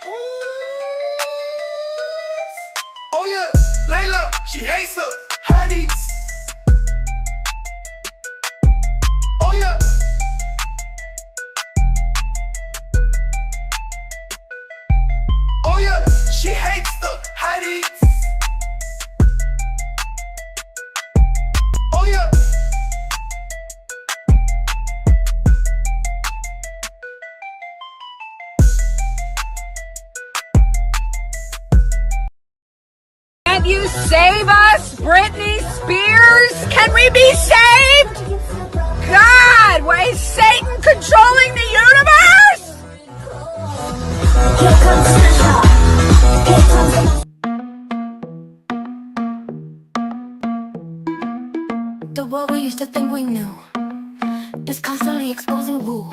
Oh yeah, Layla, she hates her honey. Oh yeah. Oh yeah, she hates the honey. Oh yeah. Can you save us, Britney Spears? Can we be saved? God, why is Satan controlling the universe? The world we used to think we knew is constantly exposing woo.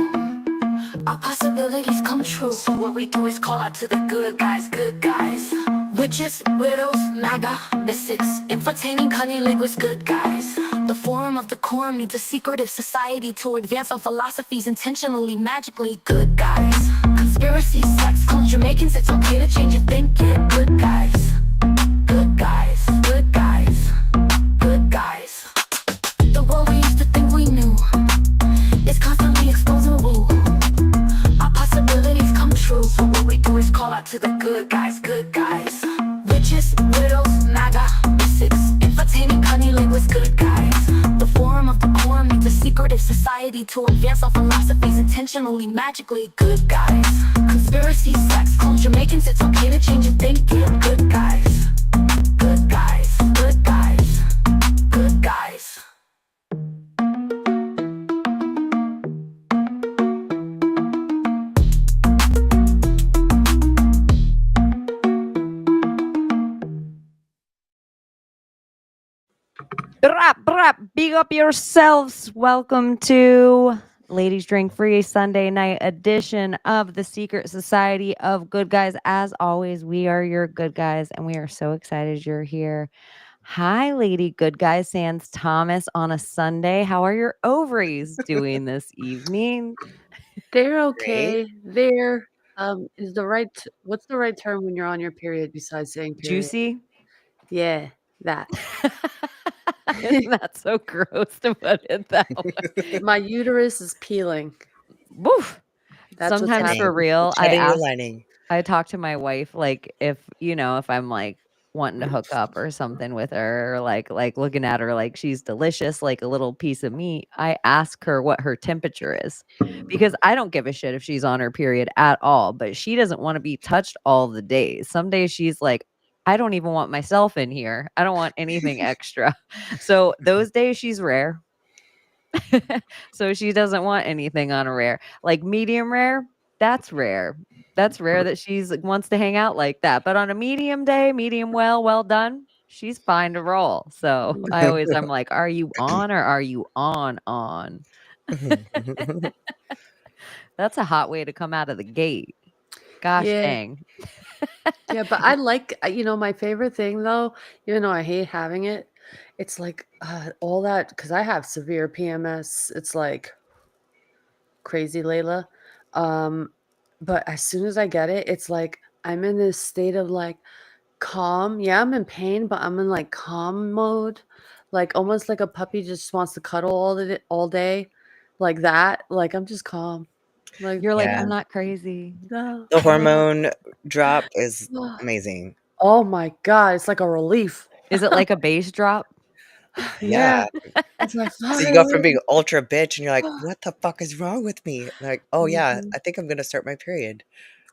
Our possibilities come true. So what we do is call out to the good guys, good guys. Witches, widows, MAGA, mystics, entertaining cunnilinguists, good guys. The forum of the quorum needs a secretive society to advance our philosophies intentionally, magically, good guys. Conspiracy, sex, culture, making it's okay to change your thinking, good guys. Good guys, good guys, good guys. The world we used to think we knew is constantly exposing woo. Our possibilities come true. So what we do is call out to the good guys, good guys. Witches, widows, MAGA, mystics, entertaining cunnilinguists, good guys. The forum of the quorum needs a secretive society to advance our philosophies intentionally, magically, good guys. Conspiracy, sex, culture, making it's okay to change your thinking, good guys. Good guys, good guys, good guys. Big up yourselves. Welcome to Ladies Drink Free Sunday night edition of the Secret Society of Good Guys. As always, we are your good guys, and we are so excited you're here. Hi, Lady Good Guys, sans Thomas on a Sunday. How are your ovaries doing this evening? They're okay. They're is the right what's the right term when you're on your period besides saying period? Juicy? Yeah, that. Isn't that so gross to put it that way? My uterus is peeling. Woof. That's what's Sometimes for happening. real, I Shedding your ask lining. I talk to my wife, like, if I'm like wanting to hook up or something with her, or like looking at her like she's delicious, like a little piece of meat, I ask her what her temperature is, because I don't give a shit if she's on her period at all, but she doesn't want to be touched all the days. Some days she's like, I don't even want myself in here. I don't want anything extra. So those days she's rare. So she doesn't want anything on a rare. Like medium rare, that's rare. That's rare that she's wants to hang out like that. But on a medium day, medium well done, she's fine to roll. So I'm like, are you on or are you on? That's a hot way to come out of the gate. Gosh Yeah. dang. Yeah, but I like my favorite thing though, even though I hate having it, it's like all that because I have severe PMS. It's like crazy, Layla. But as soon as I get it, it's like I'm in this state of like calm. Yeah, I'm in pain, but I'm in like calm mode. Like almost like a puppy just wants to cuddle all day. Like that. Like I'm just calm. Like You're like, Yeah. I'm not crazy. no, The hormone drop is no. amazing. Oh my god, it's like a relief. Is it like a bass drop? Yeah. It's like So you go from being ultra bitch and you're like, what the fuck is wrong with me? And like, oh yeah, Mhm. I think I'm gonna start my period.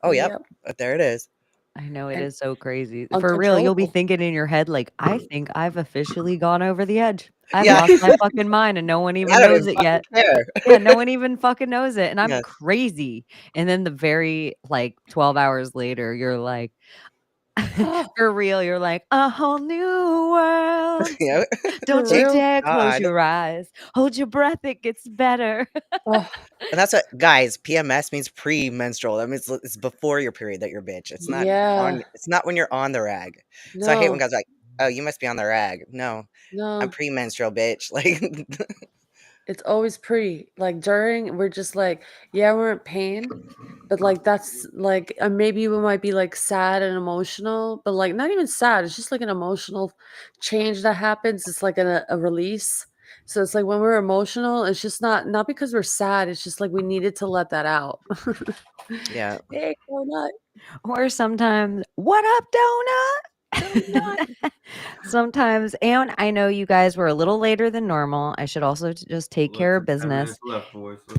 Oh yep, but there it is. I know it And is so crazy. For real, you'll be uncontrollable. thinking in your head, like, I think I've officially gone over the edge. I've Yeah. lost my fucking mind and no one even I don't knows even it yet. fucking care. Yeah, no one even fucking knows it. And I'm Yes. crazy. And then the very 12 hours later, you're like, for real, you're like, a whole new world. Yeah. Don't For you real? dare close God. your eyes. Hold your breath, it gets better. Oh, And that's what guys, PMS means pre-menstrual. That means it's before your period that you're bitch. It's not yeah. it's not when you're on the rag. So I hate when No. guys are like, oh, you must be on the rag. No, I'm No. pre-menstrual, bitch. Like It's always pretty. Like during, we're just like, yeah, we're in pain, but like that's like, maybe we might be like sad and emotional, but like not even sad. It's just like an emotional change that happens. It's like a release. So it's like when we're emotional, it's just not because we're sad. It's just like we needed to let that out. Yeah. Hey, donut, Or sometimes, what up, donut? donut. Sometimes, and I know you guys were a little later than normal. I should also just take care of business.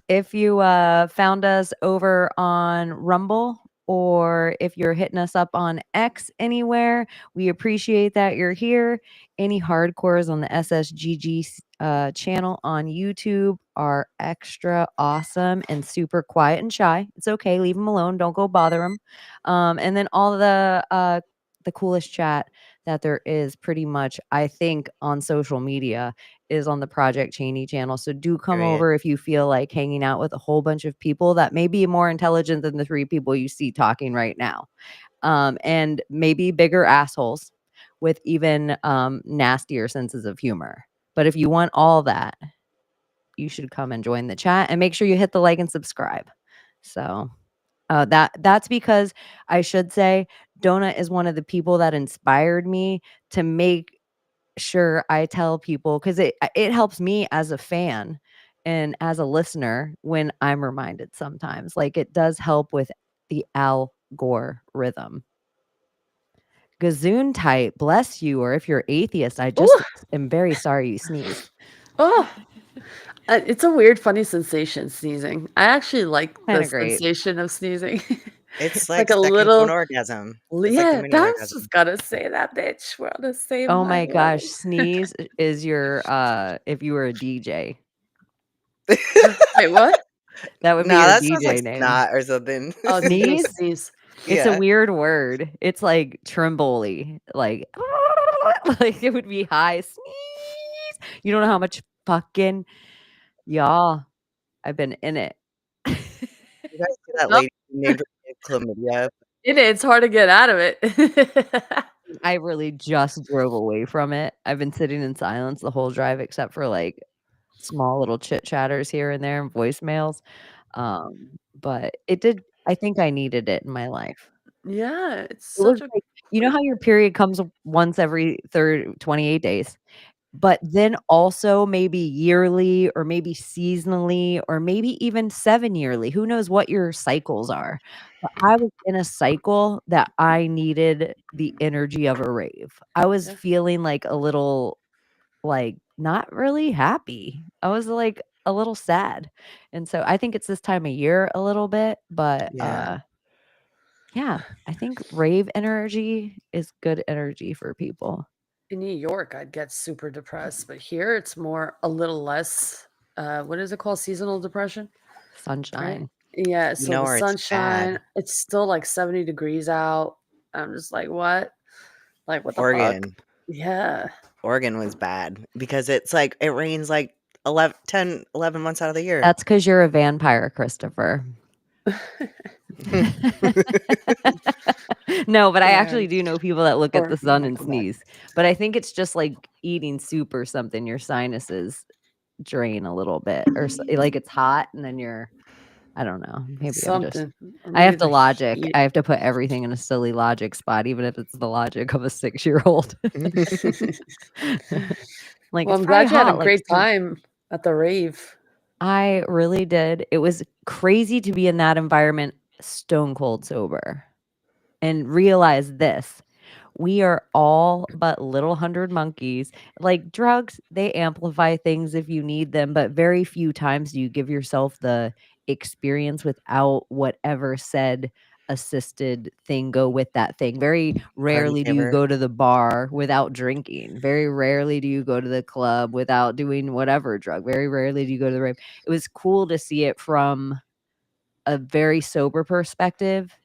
If you found us over on Rumble, or if you're hitting us up on X anywhere, we appreciate that you're here. Any hardcores on the Ssgg channel on YouTube are extra awesome and super quiet and shy. It's okay, leave them alone. Don't go bother them. And then all the coolest chat that there is, pretty much, I think, on social media is on the Project Chaney channel. So do come Period. over if you feel like hanging out with a whole bunch of people that may be more intelligent than the 3 people you see talking right now. And maybe bigger assholes with even nastier senses of humor. But if you want all that, you should come and join the chat, and make sure you hit the like and subscribe. So that's because, I should say, Donut is one of the people that inspired me to make sure I tell people, because it helps me as a fan and as a listener when I'm reminded sometimes. Like, it does help with the algorithm. Gazoon type, bless you. Or if you're atheist, I just Ooh. am very sorry you sneezed. Oh, it's a weird, funny sensation sneezing. I actually like the Kind of great. sensation of sneezing. It's It's like like a second to an little, orgasm. It's like the yeah. mini I was orgasm. just gonna say that, bitch. We're on the same Oh my gosh, level. sneeze is your if you were a DJ. Wait, what? That would be Nah, your that sounds like DJ name. snot or something. Oh, DJ Sneeze? sneeze. It's a Yeah. weird word. It's like trembly, like like it would be high. Sneeze. You don't know how much fucking y'all, I've been in it. You guys see that Nope. lady who named her kid chlamydia? It's hard to get out of it. I really just drove away from it. I've been sitting in silence the whole drive, except for like small little chit chatters here and there and voicemails. But it did, I think I needed it in my life. Yeah, it's It was such a like, you know how your period comes once every 28 days? But then also maybe yearly, or maybe seasonally, or maybe even 7 yearly. Who knows what your cycles are? But I was in a cycle that I needed the energy of a rave. I was yeah. feeling like a little, like, not really happy. I was, like, a little sad. And so I think it's this time of year a little bit, but, Yeah. yeah, I think rave energy is good energy for people. In New York, I'd get super depressed, but here it's more a little less. What is it called? Seasonal depression, right? Sunshine. Yeah. You So know the where it's bad? sunshine, it's still like 70 degrees out. I'm just like, what? Like, what the fuck? Oregon. Yeah. Oregon was bad because it's like it rains like 11, 10, 11 months out of the year. That's because 'cause you're a vampire, Christopher. No, but I actually And do know people that look at or the you sun might and come back. sneeze. But I think it's just like eating soup or something. Your sinuses drain a little bit, or like it's hot and then I don't know. Maybe I'm just, Something. Or I maybe have to the logic. heat. I have to put everything in a silly logic spot, even if it's the logic of a 6-year-old. Like, Well, it's I'm probably glad you had a hot, like great soup. time at the rave. I really did. It was crazy to be in that environment stone cold sober and realize this. We are all but little 100 monkeys. Like, drugs, they amplify things if you need them, but very few times do you give yourself the experience without whatever said assisted thing go with that thing. Very Party rarely do you favor. go to the bar without drinking. Very rarely do you go to the club without doing whatever drug. Very rarely do you go to the rave. It was cool to see it from a very sober perspective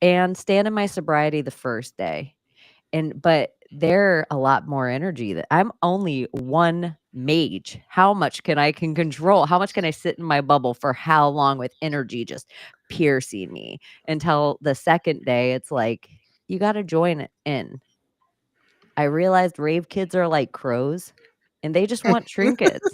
and stand in my sobriety the first day. But they're a lot more energy. That I'm only one mage. How much can control? How much can I sit in my bubble for how long with energy just piercing me? Until the second day, it's like, you got to join it in. I realized rave kids are like crows. and they just want trinkets.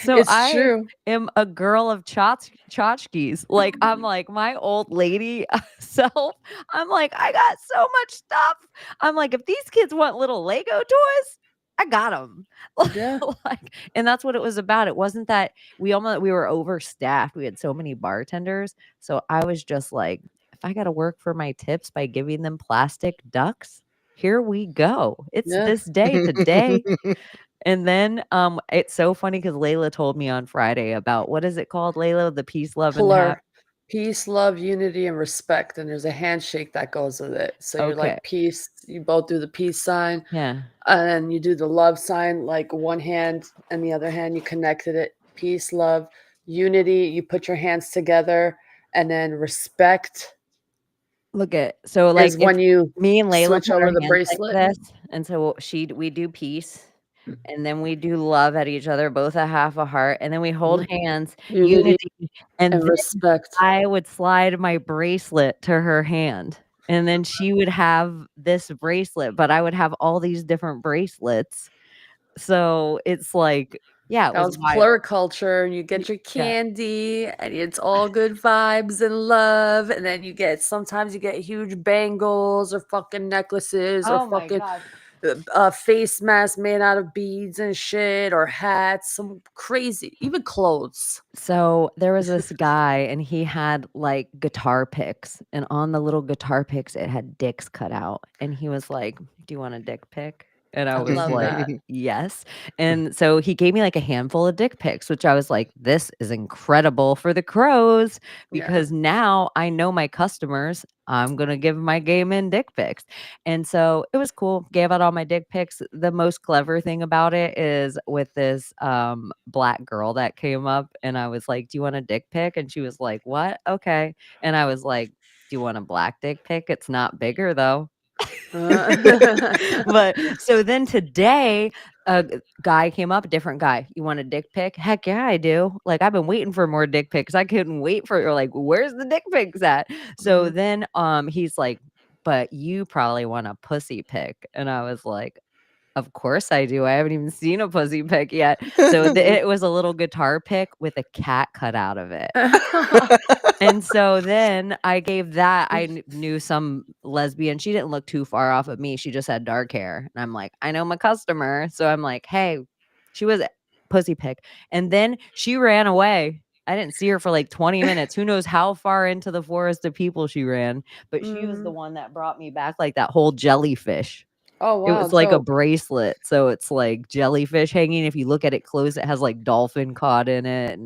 So It's I true. am a girl of tchotchkes. Like, I'm like my old lady self. I'm like, I got so much stuff. I'm like, if these kids want little Lego toys, I got them. Yeah. Like, and that's what it was about. It wasn't that we were overstaffed. We had so many bartenders. So I was just like, if I got to work for my tips by giving them plastic ducks, here we go. It's Yeah. this day today. And then, it's so funny because Layla told me on Friday about what is it called, Layla? The peace, love, and Plur. Peace, love, unity, and respect. And there's a handshake that goes with it. So you're Okay. like peace. You both do the peace sign. Yeah. And then you do the love sign, like one hand and the other hand, you connected it. Peace, love, unity. You put your hands together. And then respect Look at so like is if when you me and Layla switch put our over the hands like bracelet. this, and so we do peace, and then we do love at each other, both a half a heart, and then we hold hands, Unity unity, and and then respect. I would slide my bracelet to her hand, and then she would have this bracelet, but I would have all these different bracelets. So it's like, yeah, it That was was wild. pluriculture, and you get your Yeah. candy, and it's all good vibes and love, and then sometimes you get huge bangles or fucking necklaces or Oh my fucking god. face masks made out of beads and shit or hats, some crazy, even clothes. So there was this guy and he had like guitar picks, and on the little guitar picks it had dicks cut out, and he was like, "Do you want a dick pic?" And I I was love like, that. "Yes." And so he gave me like a handful of dick pics, which I was like, "This is incredible for the crows Yeah. because now I know my customers. I'm going to give my gay men dick pics." And so it was cool. Gave out all my dick pics. The most clever thing about it is with this black girl that came up, and I was like, "Do you want a dick pic?" And she was like, "What? Okay." And I was like, "Do you want a black dick pic? It's not bigger though." But so then today, guy came up, a different guy. "You want a dick pic?" "Heck yeah, I do." Like, I've been waiting for more dick pics. I couldn't wait for it. Like, where's the dick pics at? So Mhm. then he's like, "But you probably want a pussy pic." And I was like, "Of course I do. I haven't even seen a pussy pic yet." So it was a little guitar pic with a cat cut out of it. And so then I gave that. I knew some lesbian. She didn't look too far off of me. She just had dark hair. And I'm like, I know my customer. So I'm like, hey, she was a pussy pic. And then she ran away. I didn't see her for like 20 minutes. Who knows how far into the forest of people she ran. But she was the one that brought me back like that whole jellyfish. Oh It wow, was like a dope. bracelet. So it's like jellyfish hanging. If you look at it close, it has like dolphin caught in it.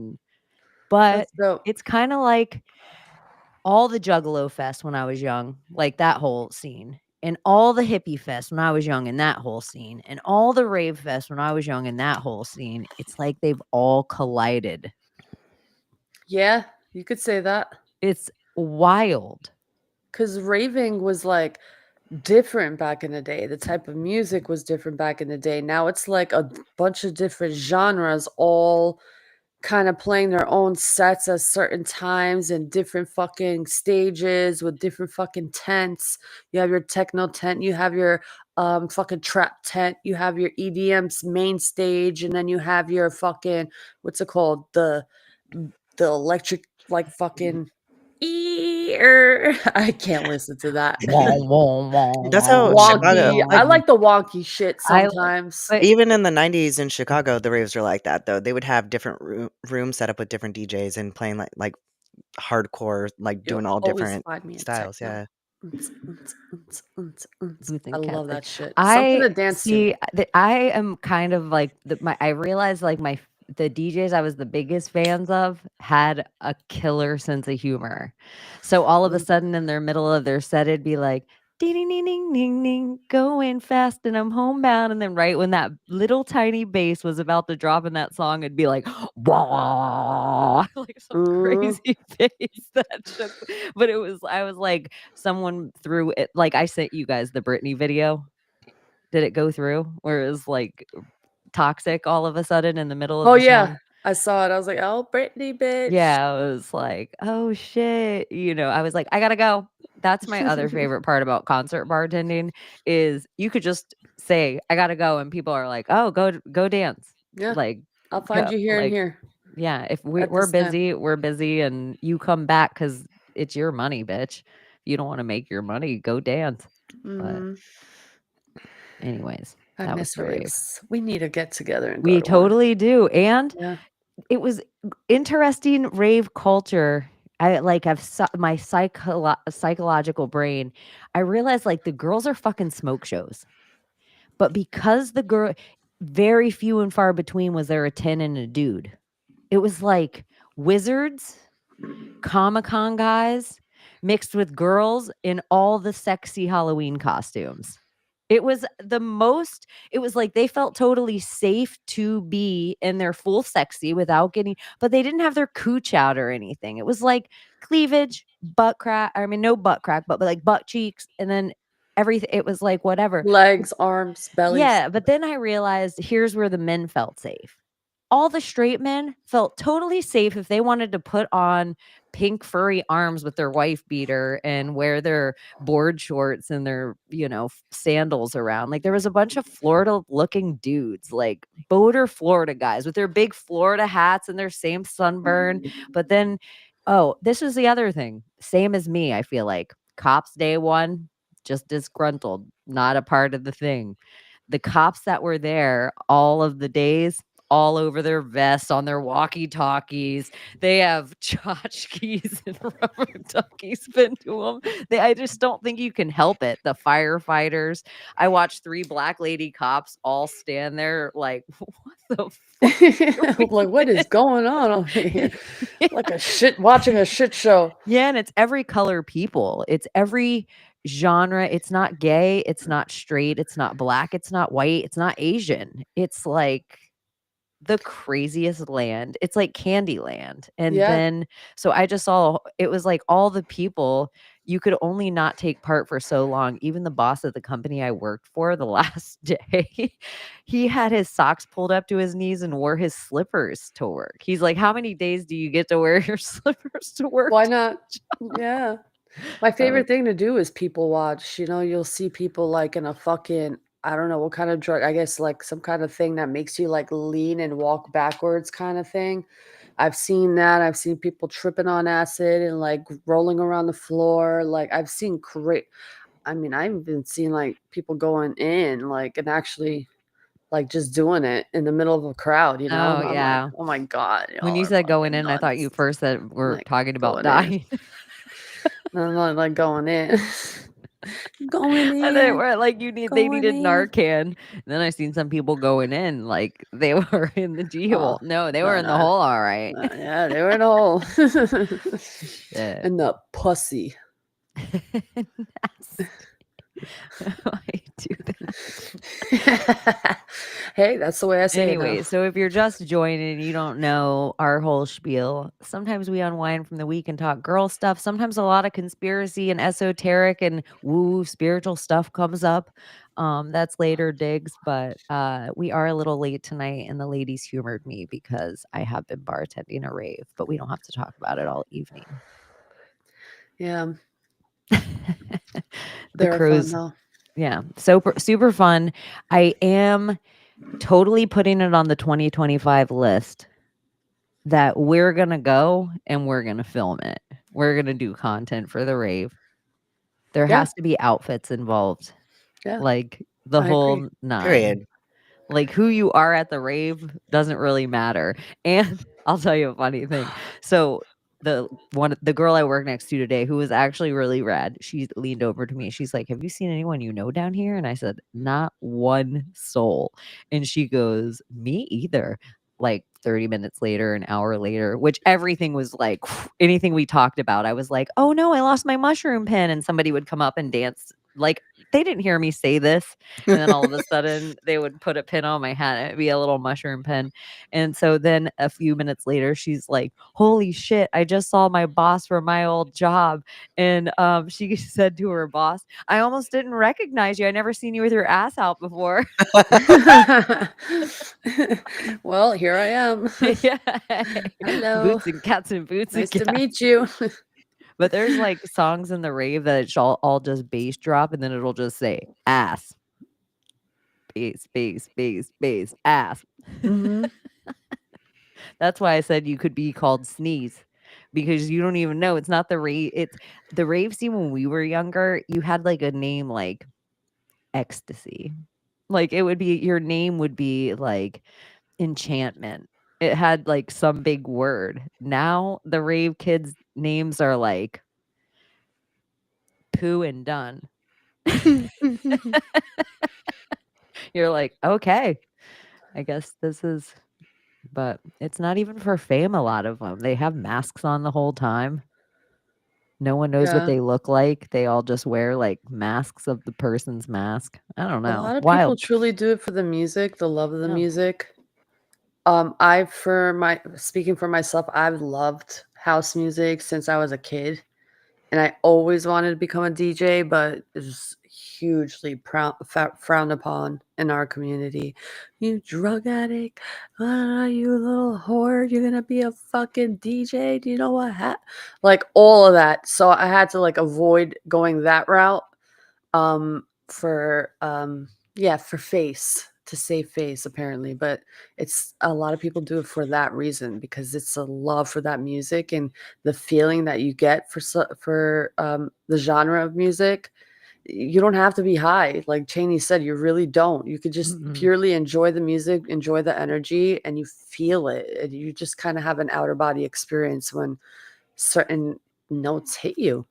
But That's dope. it's kind of like all the Juggalo Fest when I was young, like that whole scene, and all the hippie fest when I was young and that whole scene, and all the rave fest when I was young and that whole scene. It's like they've all collided. Yeah, you could say that. It's wild. Because raving was like different back in the day. The type of music was different back in the day. Now it's like a bunch of different genres all kind of playing their own sets at certain times and different fucking stages with different fucking tents. You have your techno tent, you have your fucking trap tent, you have your EDM's main stage, and then you have your fucking what's it called? The electric like fucking I can't listen to that. That's how Chicago, Wonky. I like like the wonky shit I like, sometimes. but even in the 90s in Chicago, the raves were like that though. They would have different rooms set up with different DJs and playing like hardcore, like You'll doing all always different find me in styles. techno. Yeah. booth I and love Catholic. that shit. Something I to dance to. see that I am kind of like I realized like the DJs I was the biggest fans of had a killer sense of humor. So all of a sudden in their middle of their set it'd be like ding ding ding ding ding ding going fast and I'm homebound, and then right when that little tiny bass was about to drop in that song it'd be like wah, like some crazy bass that shook. But I was like someone threw it, like I sent you guys the Britney video. Did it go through where it was like toxic all of a sudden in the middle of Oh the yeah, song? I saw it. I was like, "Oh, Britney, bitch." Yeah, I was like, "Oh shit." I was like, "I gotta go." That's my other favorite part about concert bartending is you could just say I gotta go, and people are like, "Oh, go dance." Yeah. Like, I'll find you here and like, here yeah. If at we're this time. we're busy, and you come back because it's your money, bitch. If you don't want to make your money, go dance. But Mhm. anyways, I that was miss the rave. raves. We need to get together and go We to one. totally do, and Yeah. it was interesting rave culture. I like I've my psychological brain. I realized like the girls are fucking smoke shows, but because the girl, very few and far between was there a 10 and a dude. It was like wizards, Comic-Con guys mixed with girls in all the sexy Halloween costumes. It was it was like they felt totally safe to be in their full sexy without getting, but they didn't have their cooch out or anything. It was like cleavage, butt crack. I mean, no butt crack, but like butt cheeks. And then everything. It was like whatever. Legs, arms, bellies. Yeah. But then I realized here's where the men felt safe. All the straight men felt totally safe if they wanted to put on pink furry arms with their wife beater and wear their board shorts and their, sandals around. Like there was a bunch of Florida looking dudes, like boater Florida guys with their big Florida hats and their same sunburn. But then, oh, this was the other thing. Same as me, I feel like. Cops day one, just disgruntled, not a part of the thing. The cops that were there all of the days, all over their vests, on their walkie-talkies. They have tchotchkes and rubber duckies pinned to them. I just don't think you can help it. The firefighters. I watched 3 black lady cops all stand there like, what the fuck? Like, what is going on over here? Like watching a shit show. Yeah, and it's every color people. It's every genre. It's not gay. It's not straight. It's not black. It's not white. It's not Asian. It's like the craziest land. It's like Candyland. And Yeah. then so I just saw it was like all the people you could only not take part for so long. Even the boss of the company I worked for the last day, he had his socks pulled up to his knees and wore his slippers to work. He's like, "How many days do you get to wear your slippers to work?" Why not? Yeah. My favorite thing to do is people watch. You'll see people like in a fucking, I don't know what kind of drug, I guess like some kind of thing that makes you like lean and walk backwards kind of thing. I've seen that. I've seen people tripping on acid and like rolling around the floor. Like I've seen I've even seen like people going in like and actually like just doing it in the middle of a crowd, Oh, I'm like, yeah. oh my God. When Y'all you are said going fucking in, I thought you nuts. first said we're Like, talking about going in. dying. No, I'm not like going in. Going And they in. were like, they Going needed in. Narcan. And then I seen some people going in like they were in the G hole. Oh, No, they no, were in the no. hole, all right. Yeah, they were in a hole. Shit. And the pussy. Nasty. I do that. Hey, that's the way I say it Anyway, now. so if you're just joining and you don't know our whole spiel, sometimes we unwind from the week and talk girl stuff. Sometimes a lot of conspiracy and esoteric and woo spiritual stuff comes up. That's later digs, but we are a little late tonight, and the ladies humored me because I have been bartending a rave, but we don't have to talk about it all evening. Yeah. The They're fun crows, though. yeah, super fun. I am totally putting it on the 2025 list that we're gonna go and we're gonna film it. We're gonna do content for the rave. There Yeah. has to be outfits involved, Yeah. like the I whole agree. 9. Period. Like who you are at the rave doesn't really matter. And I'll tell you a funny thing. So the girl I work next to today, who was actually really rad, she leaned over to me. She's like, "Have you seen anyone you know down here?" And I said, "Not one soul." And she goes, "Me either." Like 30 minutes later, an hour later, which everything was like anything we talked about. I was like, "Oh no, I lost my mushroom pin." And somebody would come up and dance. Like they didn't hear me say this. And then all of a sudden they would put a pin on my hat. And it'd be a little mushroom pin. And so then a few minutes later, she's like, "Holy shit, I just saw my boss from my old job." And she said to her boss, "I almost didn't recognize you. I never seen you with your ass out before." Well, here I am. Yeah. Hello. Boots and cats and boots Nice and to cats. meet you. But there's like songs in the rave that it's all just bass drop and then it'll just say ass. bass, ass. Mhm. That's why I said you could be called Sneeze because you don't even know. It's not the rave. It's the rave scene when we were younger. You had like a name like Ecstasy. Like it would be your name would be like enchantment. It had like some big word. Now the rave kids' names are like poo and done. You're like, okay, I guess this is, but it's not even for fame. A lot of them, they have masks on the whole time. No one knows what Yeah. they look like. They all just wear like masks of the person's mask. I don't A know. lot of people Wild. truly do it for the music, the love of the Yeah. music. Speaking for myself, I've loved house music since I was a kid, and I always wanted to become a DJ, but it's hugely frowned upon in our community. You drug addict, you little whore, you're gonna be a fucking DJ. Do you know what? Like all of that. So I had to like avoid going that route. For yeah, for face to save face apparently, but it's a lot of people do it for that reason because it's a love for that music and the feeling that you get for the genre of music. You don't have to be high, like Chaney said. You really don't. You could just Mm-mm. purely enjoy the music, enjoy the energy, and you feel it. And you just kind of have an outer body experience when certain notes hit you.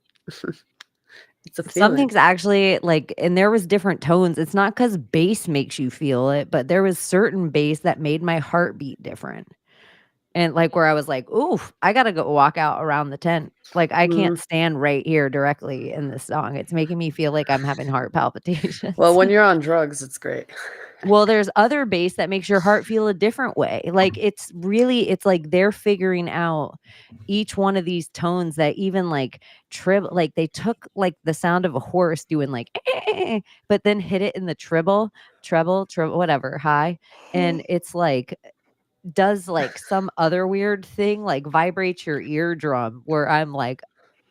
It's a feeling. Something's actually like, and there was different tones. It's not because bass makes you feel it, but there was certain bass that made my heart beat different. And like where I was like, oof, I gotta go walk out around the tent. Like I can't Mhm. stand right here directly in this song. It's making me feel like I'm having heart palpitations. Well, when you're on drugs, it's great. Well, there's other bass that makes your heart feel a different way. Like it's really, it's like they're figuring out each one of these tones that even like like they took like the sound of a horse doing like, but then hit it in the treble, whatever, high. And it's like, does like some other weird thing, like vibrates your eardrum where I'm like,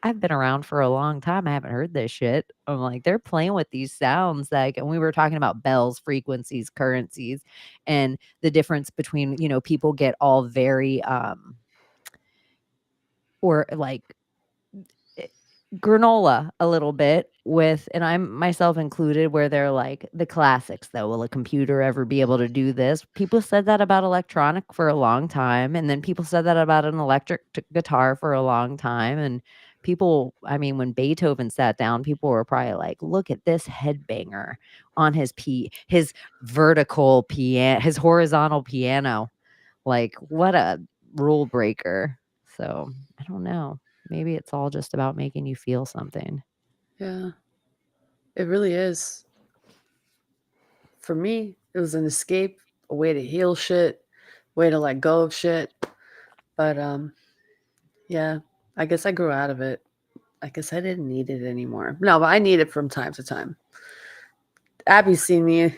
I've been around for a long time. I haven't heard this shit. I'm like, they're playing with these sounds like, and we were talking about bells, frequencies, currencies, and the difference between, people get all very or like granola a little bit with, and I'm myself included, where they're like the classics though. Will a computer ever be able to do this? People said that about electronic for a long time, and then people said that about an electric guitar for a long time. And people, I mean, when Beethoven sat down, people were probably like, look at this headbanger on his vertical piano, his horizontal piano. Like, what a rule breaker. So I don't know. Maybe it's all just about making you feel something. Yeah, it really is. For me, it was an escape, a way to heal shit, way to let go of shit. But yeah, I guess I grew out of it. I guess I didn't need it anymore. No, but I need it from time to time. Abbie's seen me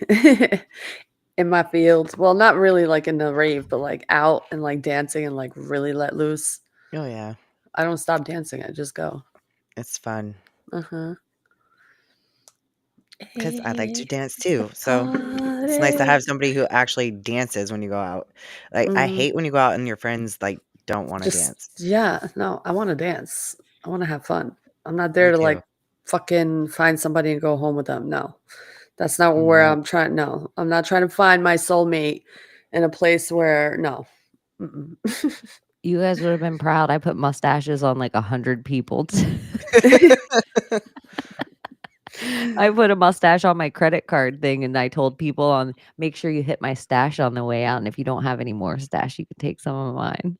in my fields. Well, not really like in the rave, but like out and like dancing and like really let loose. Oh yeah, I don't stop dancing. I just go. it's fun Uh-huh. because I like to dance It's a too. So it's nice to party. have somebody who actually dances when you go out. Like I Mhm. hate when you go out and your friends like don't want to Just dance. yeah, no, I wanna dance. I wanna have fun. I'm not there Me to, too. like, fucking find somebody and go home with them, no. That's not where Nope. I'm trying no. I'm not trying to find my soulmate in a place where no. Mm-mm. You guys would have been proud. I put mustaches on like 100 people. I put a mustache on my credit card thing, and I told people on, make sure you hit my stash on the way out. And if you don't have any more stash, you can take some of mine.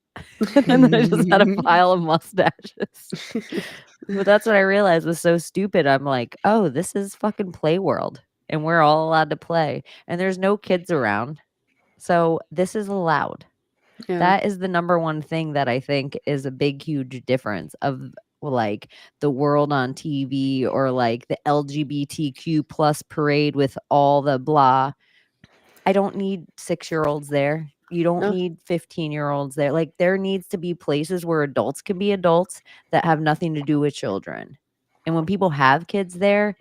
And then I just had a pile of mustaches. But that's what I realized was so stupid. I'm like, oh, this is fucking play world, and we're all allowed to play, and there's no kids around. So this is allowed. Yeah, That is the number one thing that I think is a big, huge difference of like the world on TV or like the LGBTQ plus parade with all the blah. I don't need 6-year-olds there. You don't no, need 15-year-olds there. Like there needs to be places where adults can be adults that have nothing to do with children. And when people have kids there,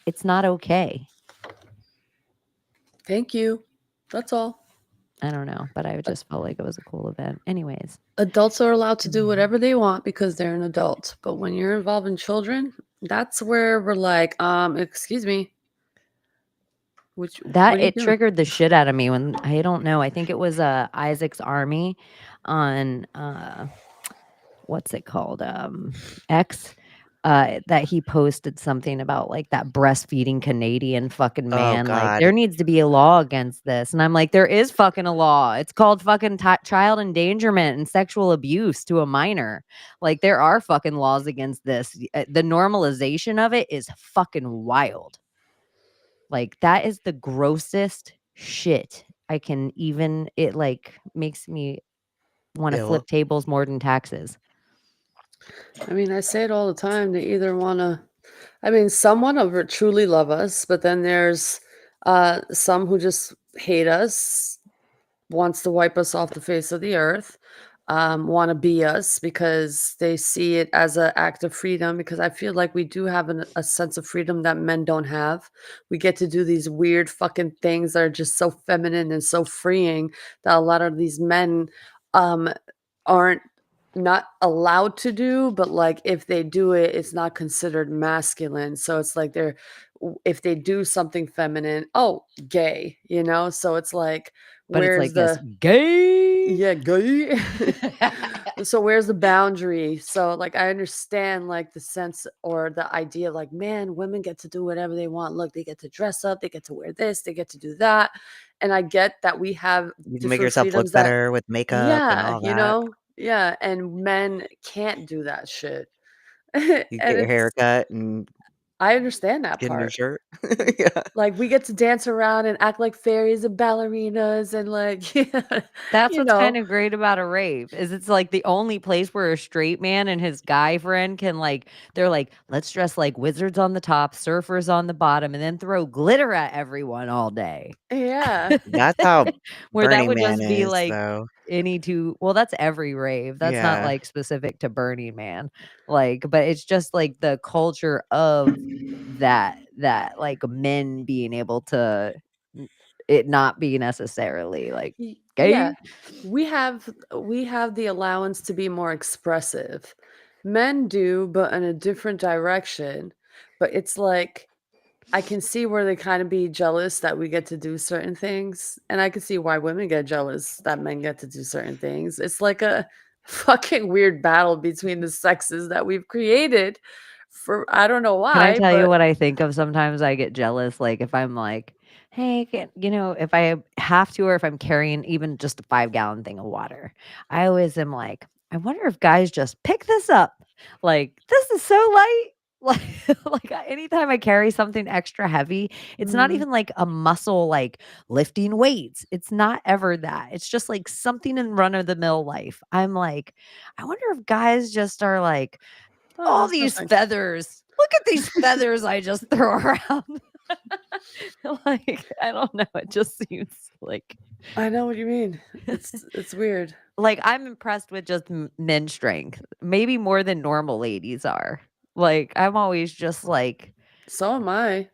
it's not okay. Thank you. That's all. I don't know, but I just felt like it was a cool event. Anyways, Adults are allowed to do whatever they want because they're an adult. But when you're involving children, that's where we're like, excuse me, what are you it doing? triggered the shit out of me when I don't know. I think it was Isaac's Army on what's it called? X. That he posted something about like that breastfeeding Canadian fucking Oh man. Like God. there needs to be a law against this. And I'm like, there is fucking a law. It's called fucking child endangerment and sexual abuse to a minor. Like there are fucking laws against this. The normalization of it is fucking wild. Like that is the grossest shit I can even. It like makes me want to flip Ill. tables more than taxes. I mean, I say it all the time. They either want to, I mean, some want to truly love us, but then there's some who just hate us, wants to wipe us off the face of the earth, want to be us because they see it as an act of freedom. Because I feel like we do have a sense of freedom that men don't have. We get to do these weird fucking things that are just so feminine and so freeing that a lot of these men um, aren't not allowed to do, but like if they do it, it's not considered masculine. So it's like if they do something feminine, oh, gay, you know? So it's like, But it's where's like this the gay. yeah, gay? So where's the boundary? So like I understand like the sense or the idea of like, man, women get to do whatever they want. Look, they get to dress up, they get to wear this, they get to do that. And I get that we have You can make different yourself look freedoms that better with makeup and yeah, all that. yeah, and men can't do that shit. And You get your hair it's cut and I understand that get a new part. shirt. Yeah. Like we get to dance around and act like fairies and ballerinas and like That's you what's know. kind of great about a rave is it's like the only place where a straight man and his guy friend can like they're like, let's dress like wizards on the top, surfers on the bottom, and then throw glitter at everyone all day. Yeah. That's how Where that Burning would Man just be is, like though. any two well, that's every rave. That's not Yeah. like specific to Burning Man. Like, but it's just like the culture of that like men being able to it not be necessarily like Yeah. gay. We have the allowance to be more expressive. Men do, but in a different direction. But it's like I can see where they kind of be jealous that we get to do certain things, and I can see why women get jealous that men get to do certain things. It's like a fucking weird battle between the sexes that we've created for I don't know Can I why, tell you but what I think of sometimes? I get jealous, like, if I'm like, "Hey, if I have to or if I'm carrying even just a 5-gallon thing of water, I always am like, "I wonder if guys just pick this up." Like, "This is so light." Anytime I carry something extra heavy, it's not Mhm. even like a muscle, like, lifting weights. It's not ever that. It's just, like, something in run-of-the-mill life. I'm like, "I wonder if guys just are like, Oh, all that's these nothing. feathers. Look at these feathers I just throw around." Like, I don't know. It just seems I know what you mean. It's weird. like I'm impressed with just men's strength, maybe more than normal ladies are. Like, I'm always just like, So am I.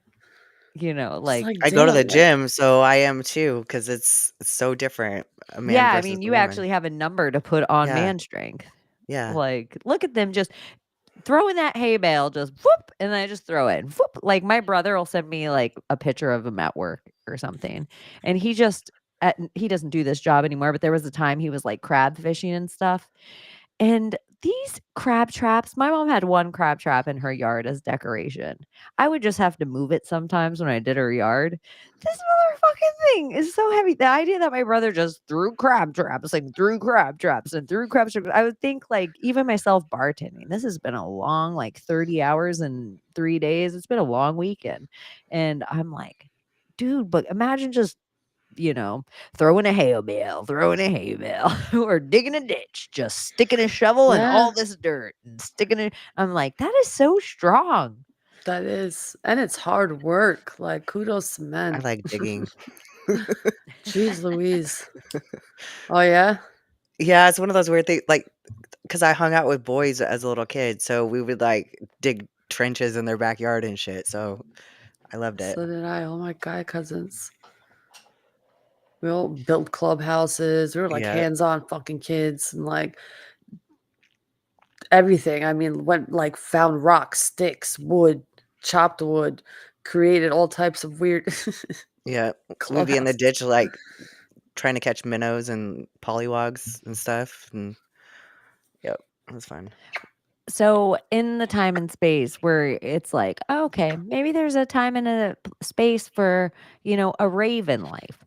It's like, like, I go to damn, the like gym, so I am too, because it's so different, a man yeah, I versus mean, a you woman. actually have a number to put on Yeah, man strength. yeah. Like, look at them just throwing that hay bale, just whoop, and then I just throw it. Whoop. Like my brother will send me like a picture of him at work or something, and he doesn't do this job anymore. But there was a time he was like crab fishing and stuff, and these crab traps, my mom had one crab trap in her yard as decoration. I would just have to move it sometimes when I did her yard. This motherfucking thing is so heavy. The idea that my brother just threw crab traps and threw crab traps and threw crab traps, I would think like even myself bartending, this has been a long like 30 hours and 3 days. It's been a long weekend. And I'm like, dude, but imagine just throwing a hay bale, or digging a ditch, just sticking a shovel in yeah, all this dirt and sticking it. I'm like, that is so strong. that is. And it's hard work. Like kudos to I men. like digging. Jeez Louise. Oh yeah? Yeah, it's one of those weird things, like, because I hung out with boys as a little kid, so we would, like, dig trenches in their backyard and shit, so I loved it. So did I. All my guy cousins. We all built clubhouses. We were like Yeah. hands-on fucking kids and like everything. I mean, went like found rocks, sticks, wood, chopped wood, created all types of weird Yeah. We'd be in the clubhouses. ditch, like, trying to catch minnows and pollywogs and stuff, and yep, it was fun. So in the time and space where it's like, oh, okay, maybe there's a time and a space for, a rave in life.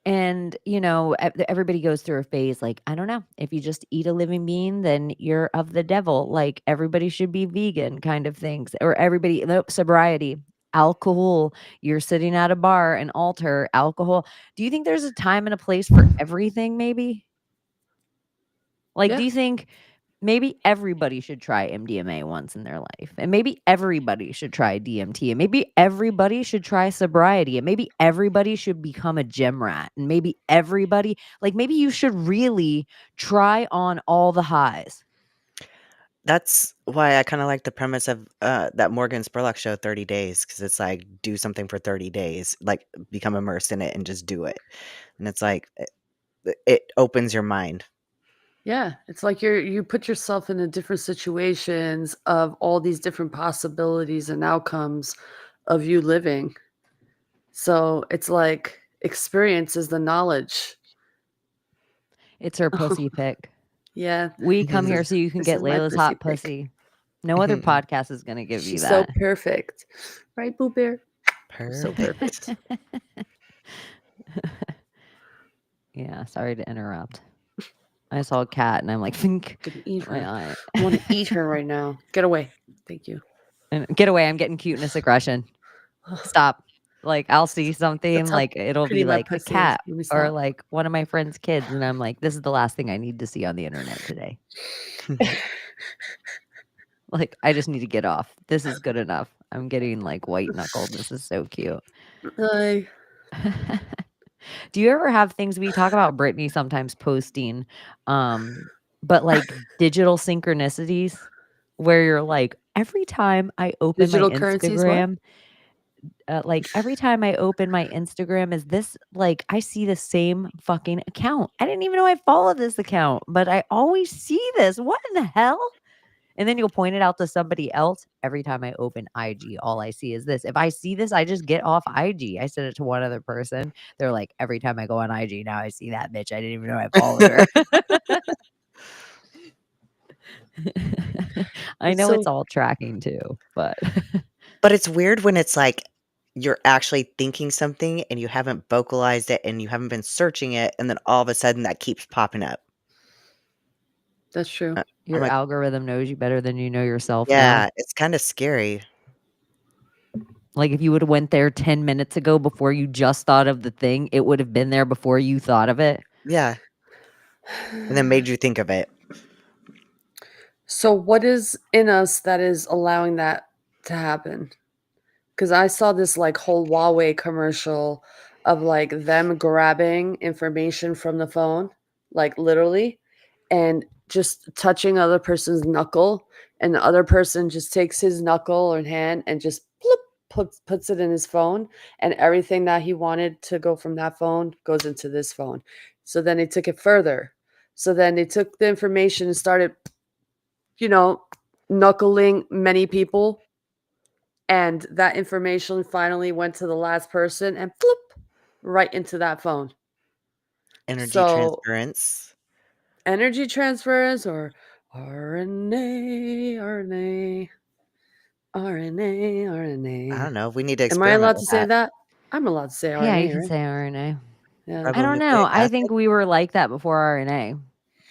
And, everybody goes through a phase like, I don't know, if you just eat a living being, then you're of the devil. Like everybody should be vegan kind of things. Or everybody, nope, sobriety, alcohol, you're sitting at a bar, an altar, alcohol. Do you think there's a time and a place for everything maybe? Like, Yeah. do you think maybe everybody should try MDMA once in their life, and maybe everybody should try DMT, and maybe everybody should try sobriety, and maybe everybody should become a gym rat, and maybe everybody, like maybe you should really try on all the highs. That's why I kinda like the premise of, that Morgan Spurlock show, 30 Days, because it's like, do something for 30 days, like, become immersed in it and just do it, and it's like, it opens your mind. Yeah, it's like you put yourself into different situations of all these different possibilities and outcomes of you living. So it's like experience is the knowledge. It's her pussy pick. Yeah, We come this here is so you can this get is my Layla's pussy hot pick. pussy. No other podcast is going to give you She's so that. perfect, right, Boo Bear? So Perfect. perfect. Yeah, sorry to interrupt. I saw a cat and I'm like, think Gonna eat my her. eye. I want to eat her right now. Get away. Thank you. And get away, I'm getting cuteness aggression. Stop. Like I'll see something, That's how like it'll pretty be my like a pussy is. cat Let me or stop. like one of my friend's kids, and I'm like, this is the last thing I need to see on the internet today. Like I just need to get off. This is good enough. I'm getting like white knuckled. This is so cute. I Do you ever have things we talk about Brittany sometimes posting, but like digital synchronicities where you're like, every time I open my digital currencies. What? Instagram, like every time I open my Instagram, is this like I see the same fucking account? I didn't even know I followed this account, but I always see this. What in the hell? And then you'll point it out to somebody else. Every time I open IG, all I see is this. If I see this, I just get off IG. I sent it to one other person. They're like, every time I go on IG, now I see that bitch. I didn't even know I followed her. I know it's So all tracking too, but But it's weird when it's like, you're actually thinking something and you haven't vocalized it and you haven't been searching it, and then all of a sudden that keeps popping up. that's true. I'm your like, algorithm knows you better than you know yourself now. yeah, it's kinda scary. Like if you would have went there 10 minutes ago before you just thought of the thing, it would have been there before you thought of it. Yeah, and then made you think of it. So what is in us that is allowing that to happen? Because I saw this like whole Huawei commercial of like them grabbing information from the phone, like literally, and just touching other person's knuckle, and the other person just takes his knuckle or hand and just bloop, puts it in his phone, and everything that he wanted to go from that phone goes into this phone. So then they took it further. So then they took the information and started, knuckling many people, and that information finally went to the last person and bloop right into that phone. Energy So transference. energy transfers or RNA, RNA, RNA, I RNA. don't know, we need to Am I experiment allowed with to say that. that? I'm allowed to say Yeah, you RNA, can right? say RNA. Yeah. I don't know. Ribonucleic I think acid? we were like that before RNA.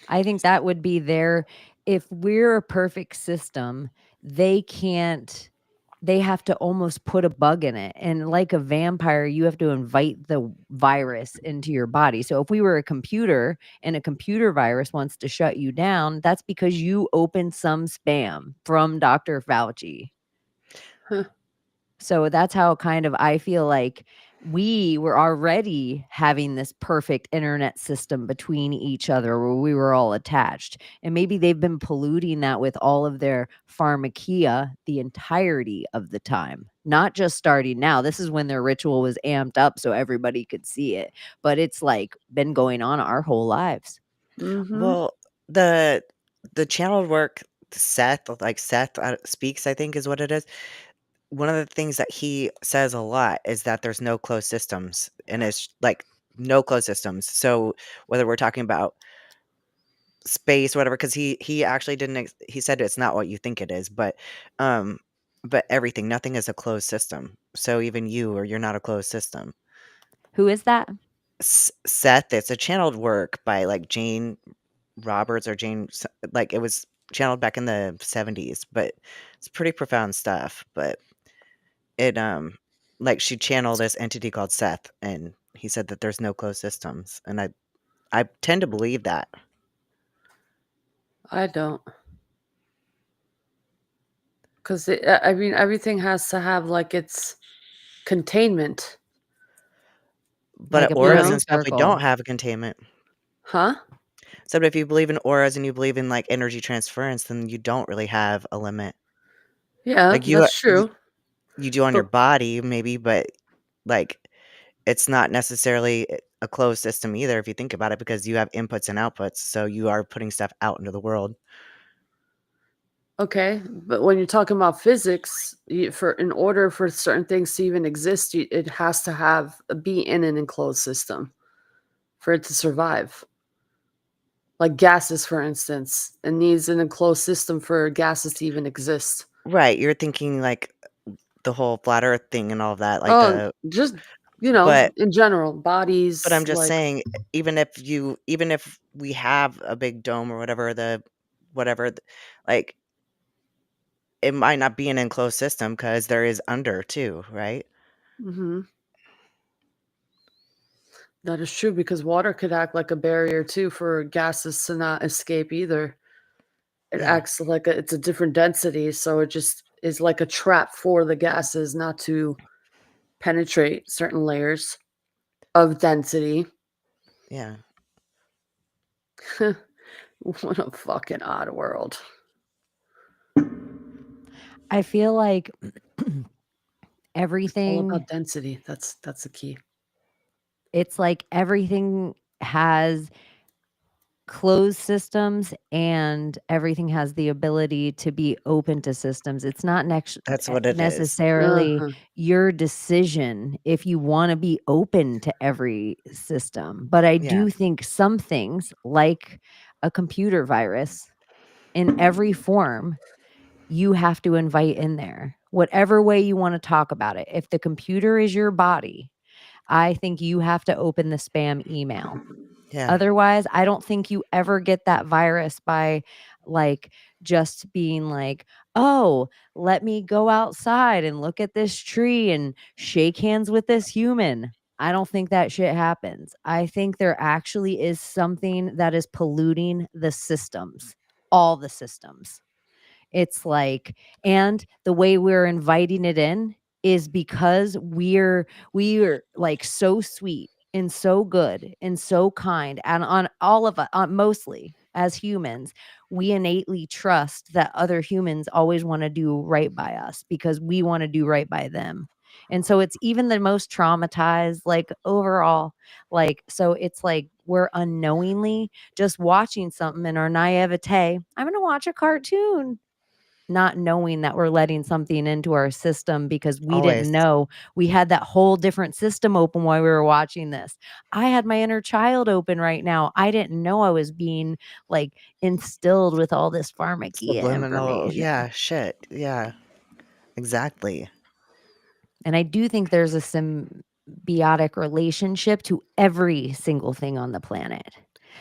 I think that would be their, if we're a perfect system, they can't, they have to almost put a bug in it. And like a vampire, you have to invite the virus into your body. So if we were a computer and a computer virus wants to shut you down, that's because you opened some spam from Dr. Fauci. Huh. So that's how kind of I feel like we were already having this perfect internet system between each other where we were all attached. And maybe they've been polluting that with all of their pharmakia the entirety of the time, not just starting now. This is when their ritual was amped up so everybody could see it. But it's like been going on our whole lives. Mm-hmm. Well, the channeled work, Seth speaks, I think is what it is. One of the things that he says a lot is that there's no closed systems, and it's like no closed systems. So whether we're talking about space, whatever, because he actually didn't. He said it's not what you think it is, um, but everything, nothing is a closed system. So even you're not a closed system. Who is that? Seth, it's a channeled work by like Jane Roberts or like it was channeled back in the 70s, but it's pretty profound stuff. But it like she channeled this entity called Seth, and he said that there's no closed systems, and I tend to believe that. I don't. Because I mean, everything has to have like its containment, But Like at a you auras know? and perfect stuff, we don't circle. have a containment. Huh? So if you believe in auras and you believe in like energy transference, then you don't really have a limit. Yeah, Like that's true. you do on your But body maybe, but like it's not necessarily a closed system either if you think about it, because you have inputs and outputs, so you are putting stuff out into the world. okay, but when you're talking about physics, for in order for certain things to even exist, it has to have be in an enclosed system for it to survive. Like gases, for instance, it needs an enclosed system for gases to even exist. Right, you're thinking like the whole flat earth thing and all of that, like Oh, the just but in general, I'm bodies just like. saying, even if we have a big dome or whatever, like it might not be an enclosed system because there is under too, right? Hmm. That is true because water could act like a barrier too for gases to not escape either. It Yeah, acts like it's a different density, so it just is like a trap for the gases not to penetrate certain layers of density. yeah. What a fucking odd world. I feel like It's all everything, about density. That's the key. it's like everything has closed systems and everything has the ability to be open to systems. It's not That's what it is. necessarily Uh-huh. your decision if you want to be open to every system. But I Yeah, do think some things, like a computer virus in every form, you have to invite in there, whatever way you want to talk about it. If the computer is your body, I think you have to open the spam email. yeah. Otherwise, I don't think you ever get that virus by like just being like, "Oh, let me go outside and look at this tree and shake hands with this human." I don't think that shit happens. I think there actually is something that is polluting the systems, all the systems. It's like, and the way we're inviting it in is because we're like so sweet and so good and so kind, and on all of us, mostly as humans, we innately trust that other humans always want to do right by us because we want to do right by them. And so it's even the most traumatized, like overall, like, so it's like we're unknowingly just watching something in our naivete. I'm going to watch a cartoon, not knowing that we're letting something into our system because we Always. didn't know we had that whole different system open while we were watching this. I had my inner child open right now. I didn't know I was being like instilled with all this pharmakia Subliminal, information. yeah, shit. Yeah, exactly. And I do think there's a symbiotic relationship to every single thing on the planet.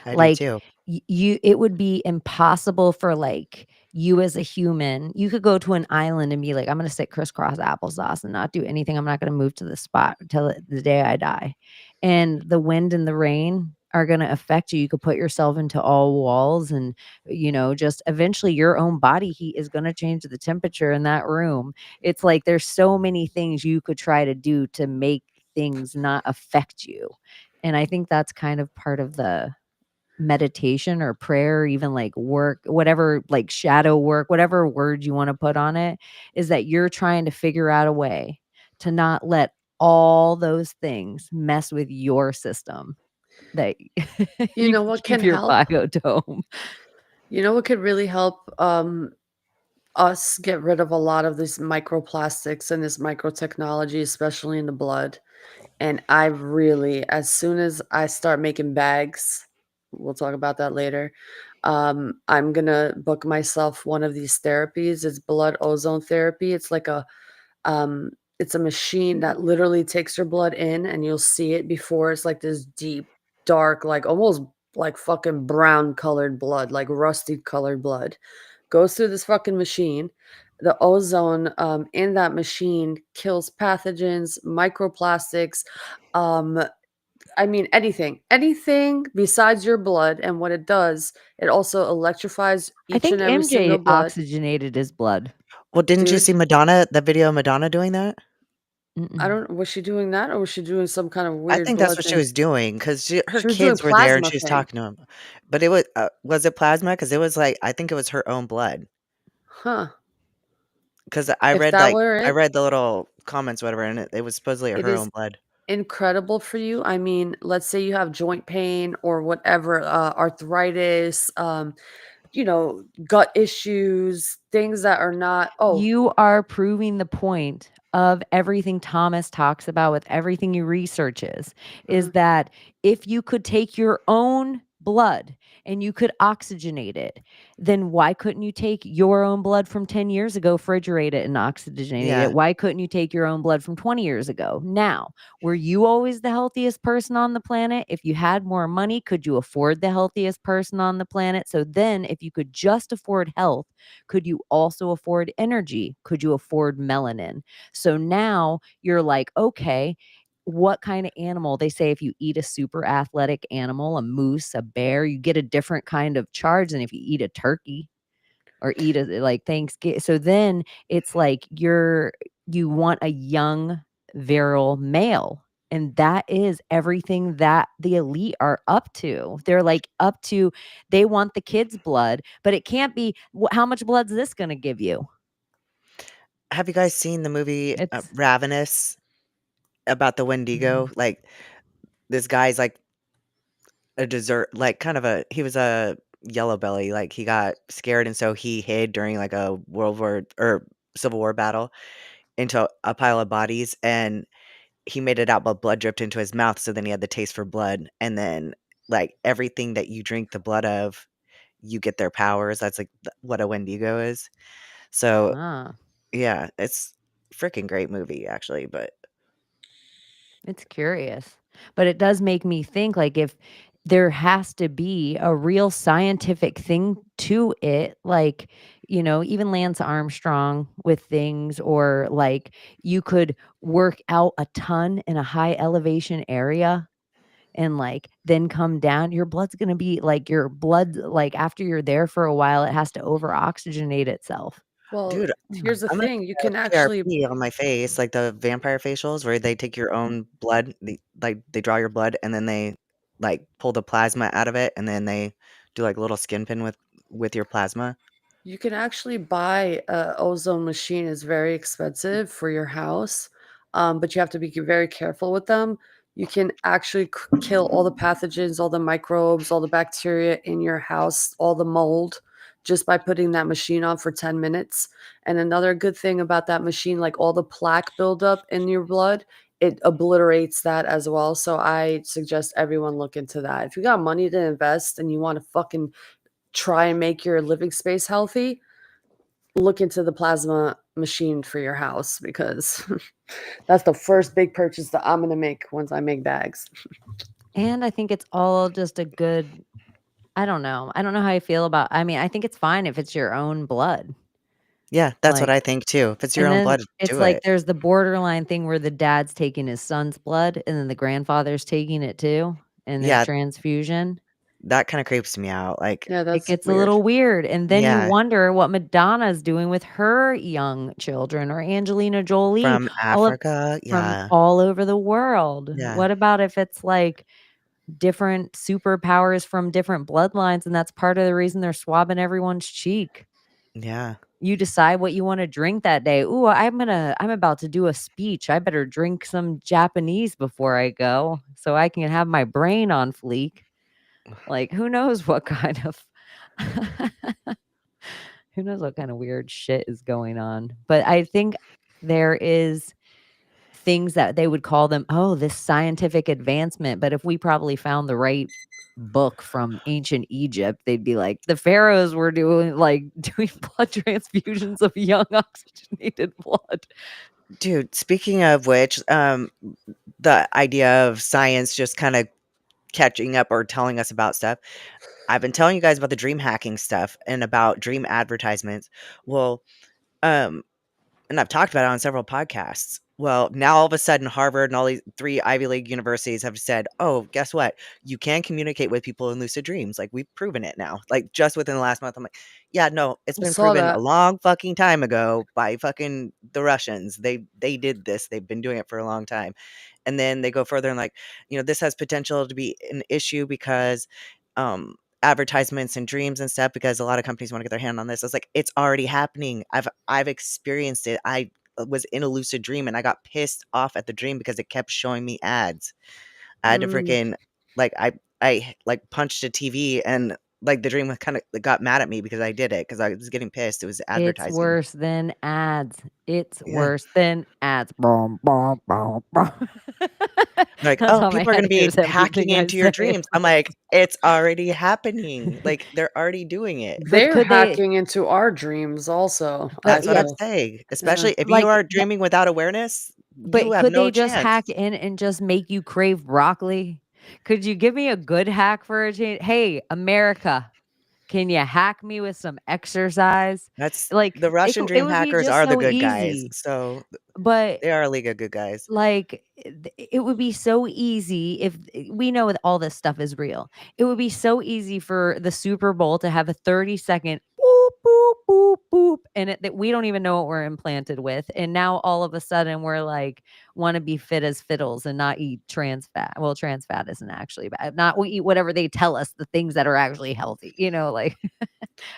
I do Like too. you, it would be impossible for like you as a human. You could go to an island and be like, I'm going to sit crisscross applesauce and not do anything. I'm not going to move to the spot until the day I die. And the wind and the rain are going to affect you. You could put yourself into all walls and, just eventually your own body heat is going to change the temperature in that room. It's like there's so many things you could try to do to make things not affect you. And I think that's kind of part of the meditation or prayer, or even like work, whatever, like shadow work, whatever word you want to put on it, is that you're trying to figure out a way to not let all those things mess with your system, that You you know can what keep can your help? biodome. You know what could really help us get rid of a lot of these microplastics and this microtechnology, especially in the blood? And I really, as soon as I start making bags, we'll talk about that later. I'm gonna book myself one of these therapies. It's blood ozone therapy. Um, it's a machine that literally takes your blood in, and you'll see it before it's like this deep, dark, like almost like fucking brown colored blood, like rusty colored blood. Goes through this fucking machine. The ozone in that machine kills pathogens, microplastics, um, I mean anything besides your blood. And what it does, it also electrifies I each think and every MJ single blood. oxygenated his blood. Well, didn't you Dude, see Madonna, the video of Madonna doing that? I Mm-mm. don't, was she doing that or was she doing some kind of I weird think that's blood what she thing? was doing because her She was doing kids were there and plasma she was thing. talking to him. But was it plasma? Because it was like, I think it was her own blood. Huh. Because If that were I it, read the little comments, whatever, and it was supposedly it her is own blood. incredible for you. I mean, let's say you have joint pain or whatever, arthritis, gut issues, things that are not, oh, You are proving the point of everything Thomas talks about with everything he researches, is mhm. that if you could take your own blood and you could oxygenate it, then why couldn't you take your own blood from 10 years ago, refrigerate it and oxygenate it? Yeah. Why couldn't you take your own blood from 20 years ago? Now, were you always the healthiest person on the planet? If you had more money, could you afford the healthiest person on the planet? So then, if you could just afford health, could you also afford energy? Could you afford melanin? So now you're like, okay, what kind of animal? They say if you eat a super athletic animal, a moose, a bear, you get a different kind of charge than if you eat a turkey or eat a like Thanksgiving. So then it's like you want a young, virile male. And that is everything that the elite are up to. They're like up to, they want the kids' blood, but it can't be, how much blood's this going to give you? Have you guys seen the movie It's, Ravenous about the Wendigo? Like this guy's like a dessert, like kind of he was a yellow belly, like he got scared and so he hid during like a World War or Civil War battle into a pile of bodies and he made it out, but blood dripped into his mouth. So then he had the taste for blood. And then like everything that you drink the blood of, you get their powers. That's like what a Wendigo is. So ah. yeah, it's freaking great movie actually. But It's curious, but it does make me think, like, if there has to be a real scientific thing to it, like, even Lance Armstrong with things, or like you could work out a ton in a high elevation area and like then come down, your blood's going to be like, your blood, like after you're there for a while, it has to over oxygenate itself. Well, dude, here's the I'm gonna thing. You get can a actually, PRP on my face, like the vampire facials where they take your own blood, like they draw your blood and then they like pull the plasma out of it and then they do like a little skin pin with your plasma. you can actually buy a ozone machine. It's very expensive for your house, but you have to be very careful with them. You can actually kill all the pathogens, all the microbes, all the bacteria in your house, all the mold, just by putting that machine on for 10 minutes. And another good thing about that machine, like all the plaque buildup in your blood, it obliterates that as well. So I suggest everyone look into that. If you got money to invest and you want to fucking try and make your living space healthy, look into the plasma machine for your house, because that's the first big purchase that I'm going to make once I make bags. And I think it's all just a good, I don't know. I don't know how I feel about, I mean, I think it's fine if it's your own blood. Yeah, that's what Like, I think too. If it's your and own then blood, it's do like it. there's the borderline thing where the dad's taking his son's blood and then the grandfather's taking it too in their Yeah, transfusion. that kind of creeps me out. Like, Yeah, It that's gets a weird. little weird, and then you yeah, wonder what Madonna's doing with her young children, or Angelina Jolie, from all of Africa, from yeah, all over the world. yeah, What about if it's, like, different superpowers from different bloodlines, and that's part of the reason they're swabbing everyone's cheek? yeah. You decide what you wanna drink that day. "Ooh, I'm about to do a speech. I better drink some Japanese before I go so I can have my brain on fleek." Like, who knows what kind of who knows what kind of weird shit is going on. But I think there is things that they would call them, "Oh, this scientific advancement," but if we probably found the right book from ancient Egypt, they'd be like, "The pharaohs were doing, like, doing blood transfusions of young oxygenated blood." Dude, speaking of which, the idea of science just kind of catching up or telling us about stuff. I've been telling you guys about the dream hacking stuff and about dream advertisements. Well, um, and I've talked about it on several podcasts. Well, now all of a sudden, Harvard and all these 3 Ivy League universities have said, "Oh, guess what? You can communicate with people in lucid dreams. Like, we've proven it now." Like, just within the last month, I'm like, "Yeah, no, it's I been saw proven a that. long fucking time ago by fucking the Russians. They did this. They've been doing it for a long time." And then they go further and like, "This has potential to be an issue because, um, advertisements and dreams and stuff because a lot of companies wanna get their hand on this." I was like, "It's already happening. I've experienced it. I was in a lucid dream, and I got pissed off at the dream because it kept showing me ads." I had to Mm. freaking like, like, punched a TV and, like, the dream kinda got mad at me because I did it because I was getting pissed. It was It's advertising. worse than ads. It's Yeah. worse than ads. Boom, boom, boom, boom. Like, That's "Oh, how my people are gonna head be hears hacking everything I into your say. dreams." I'm like, "It's already happening." Like, they're already doing it. But They're could they hacking into our dreams also, I but That's what I'm yeah, feel. saying. Yeah. Especially if you like, are dreaming without awareness, you but have could no they just hack chance. in and just make you crave broccoli? Could you give me a good hack for a change? "Hey, America, can you hack me with some exercise?" That's Like, the Russian it dream would be hackers just are the so good guys, easy. so But they are a league of good guys. like, it would be so easy if we know that all this stuff is real. It would be so easy for the Super Bowl to have a 30-second boop, boop, boop, boop, and it that we don't even know what we're implanted with, and now all of a sudden we're like, wanna be fit as fiddles and not eat trans fat. Well, trans fat isn't actually bad. Not we eat whatever they tell us, the things that are actually healthy, like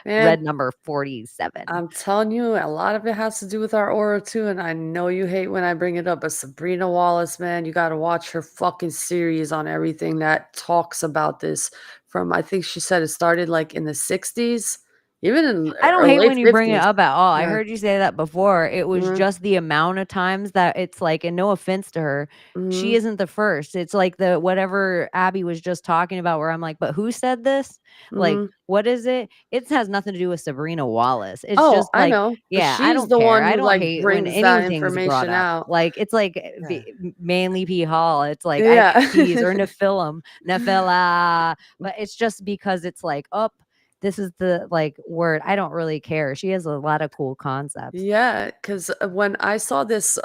Man, red number 47. I'm telling you, a lot of it has to do with our aura too, and I know you hate when I bring it up, but Sabrina Wallace, man, you gotta watch her fucking series on everything that talks about this from I think she said it started, like, in the '60s, even in I don't or hate late when you bring it '50s. up at all. I Yeah. heard you say that before. It was Mhm, just the amount of times that it's like, and no offense to her, she mhm, isn't the first. It's like the whatever Abby was just talking about, where I'm like, but who said this? Like, mhm. what is it? It has nothing to do with Sabrina Wallace. It's Oh, just I like, know, but yeah, I she's don't the care. one I who, don't like, hate when brings that anything's brought information up. out. Like, it's like Yeah. Manly P. Hall. It's like Yeah. IUDs or Nephilim, Nephila. But it's just because it's like, up. This is the, like, word. I don't really care. She has a lot of cool concepts. Yeah, because when I saw this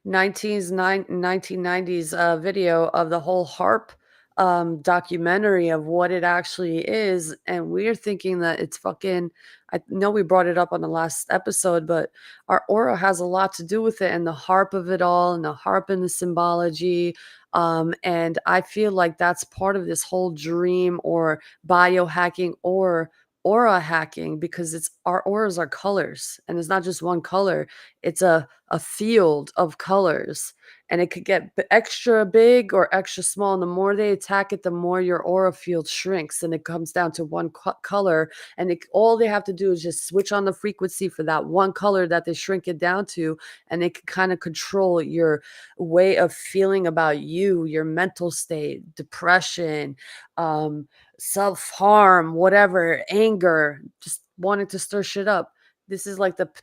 1990s video of the whole harp documentary of what it actually is, and we're thinking that it's fucking, I know we brought it up on the last episode, but our aura has a lot to do with it, and the harp of it all, and the harp and the symbology. And I feel like that's part of this whole dream or biohacking or aura hacking because it's our auras are colors and it's not just one color, it's a field of colors, and it could get extra big or extra small, and the more they attack it the more your aura field shrinks and it comes down to one color, and all they have to do is just switch on the frequency for that one color that they shrink it down to, and they can kind of control your way of feeling about you, your mental state, depression, um self-harm, whatever, anger, just wanting to stir shit up. This is like the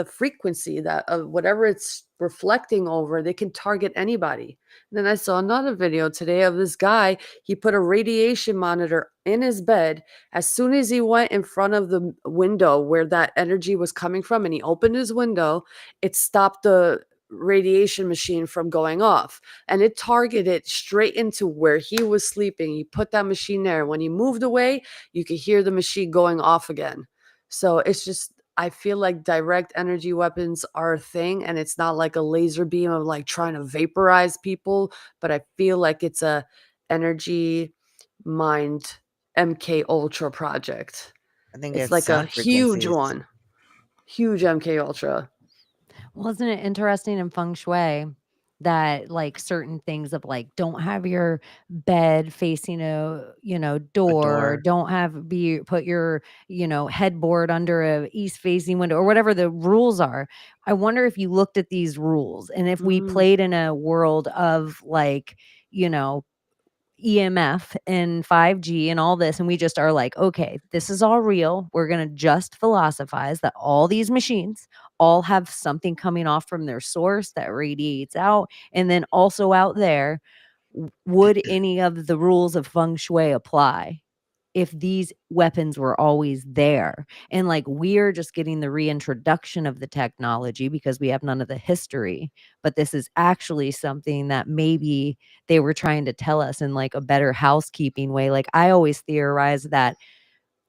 frequency that of whatever it's reflecting over, they can target anybody. And then I saw another video today of this guy, he put a radiation monitor in his bed. As soon as he went in front of the window where that energy was coming from and he opened his window, it stopped radiation machine from going off, and it targeted straight into where he was sleeping. He put that machine there. When he moved away, you could hear the machine going off again. So it's just, I feel like direct energy weapons are a thing, and it's not like a laser beam of like trying to vaporize people, but I feel like it's a energy mind MK Ultra project. I think It's it's like a sound huge frequencies. one. Huge MK Ultra. Well, isn't it interesting in feng shui that like certain things of like don't have your bed facing a door, door. don't have be put your headboard under a east facing window or whatever the rules are. I wonder if you looked at these rules and if we Mm. played in a world of like you know EMF and 5G and all this, and we just are like, okay, this is all real. We're going to just philosophize that all these machines all have something coming off from their source that radiates out. And then also out there, would any of the rules of feng shui apply if these weapons were always there? And like we're just getting the reintroduction of the technology because we have none of the history, but this is actually something that maybe they were trying to tell us in like a better housekeeping way. Like I always theorize that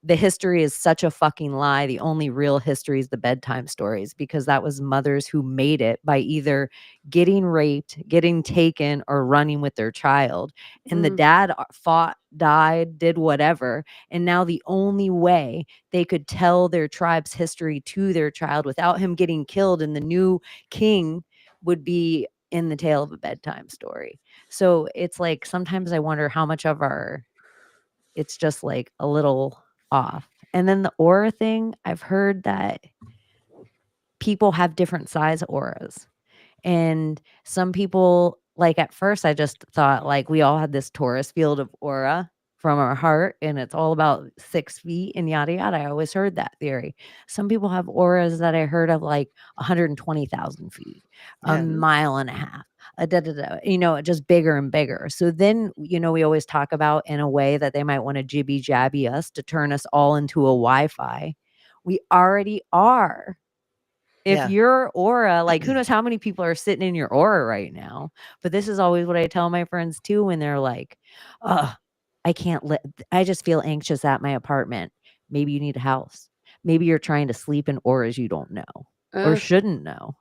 the history is such a fucking lie. The only real history is the bedtime stories, because that was mothers who made it by either getting raped, getting taken, or running with their child. And the dad fought, died, did whatever. And now the only way they could tell their tribe's history to their child without him getting killed and the new king would be in the tale of a bedtime story. So it's like sometimes I wonder how much of our it's just like a little off. And then the aura thing, I've heard that people have different size auras. And some people, like at first, I just thought like we all had this Taurus field of aura from our heart, and it's all about 6 feet and yada yada. I always heard that theory. Some people have auras that I heard of like 120,000 feet, a Yeah. mile and a half, a da da da, just bigger and bigger. So then, we always talk about in a way that they might want to jibby jabby us to turn us all into a Wi-Fi. We already are. If Yeah. your aura, like who knows how many people are sitting in your aura right now, but this is always what I tell my friends too when they're like, "Oh, I just feel anxious at my apartment." Maybe you need a house. Maybe you're trying to sleep in auras you don't know or Uh, shouldn't know.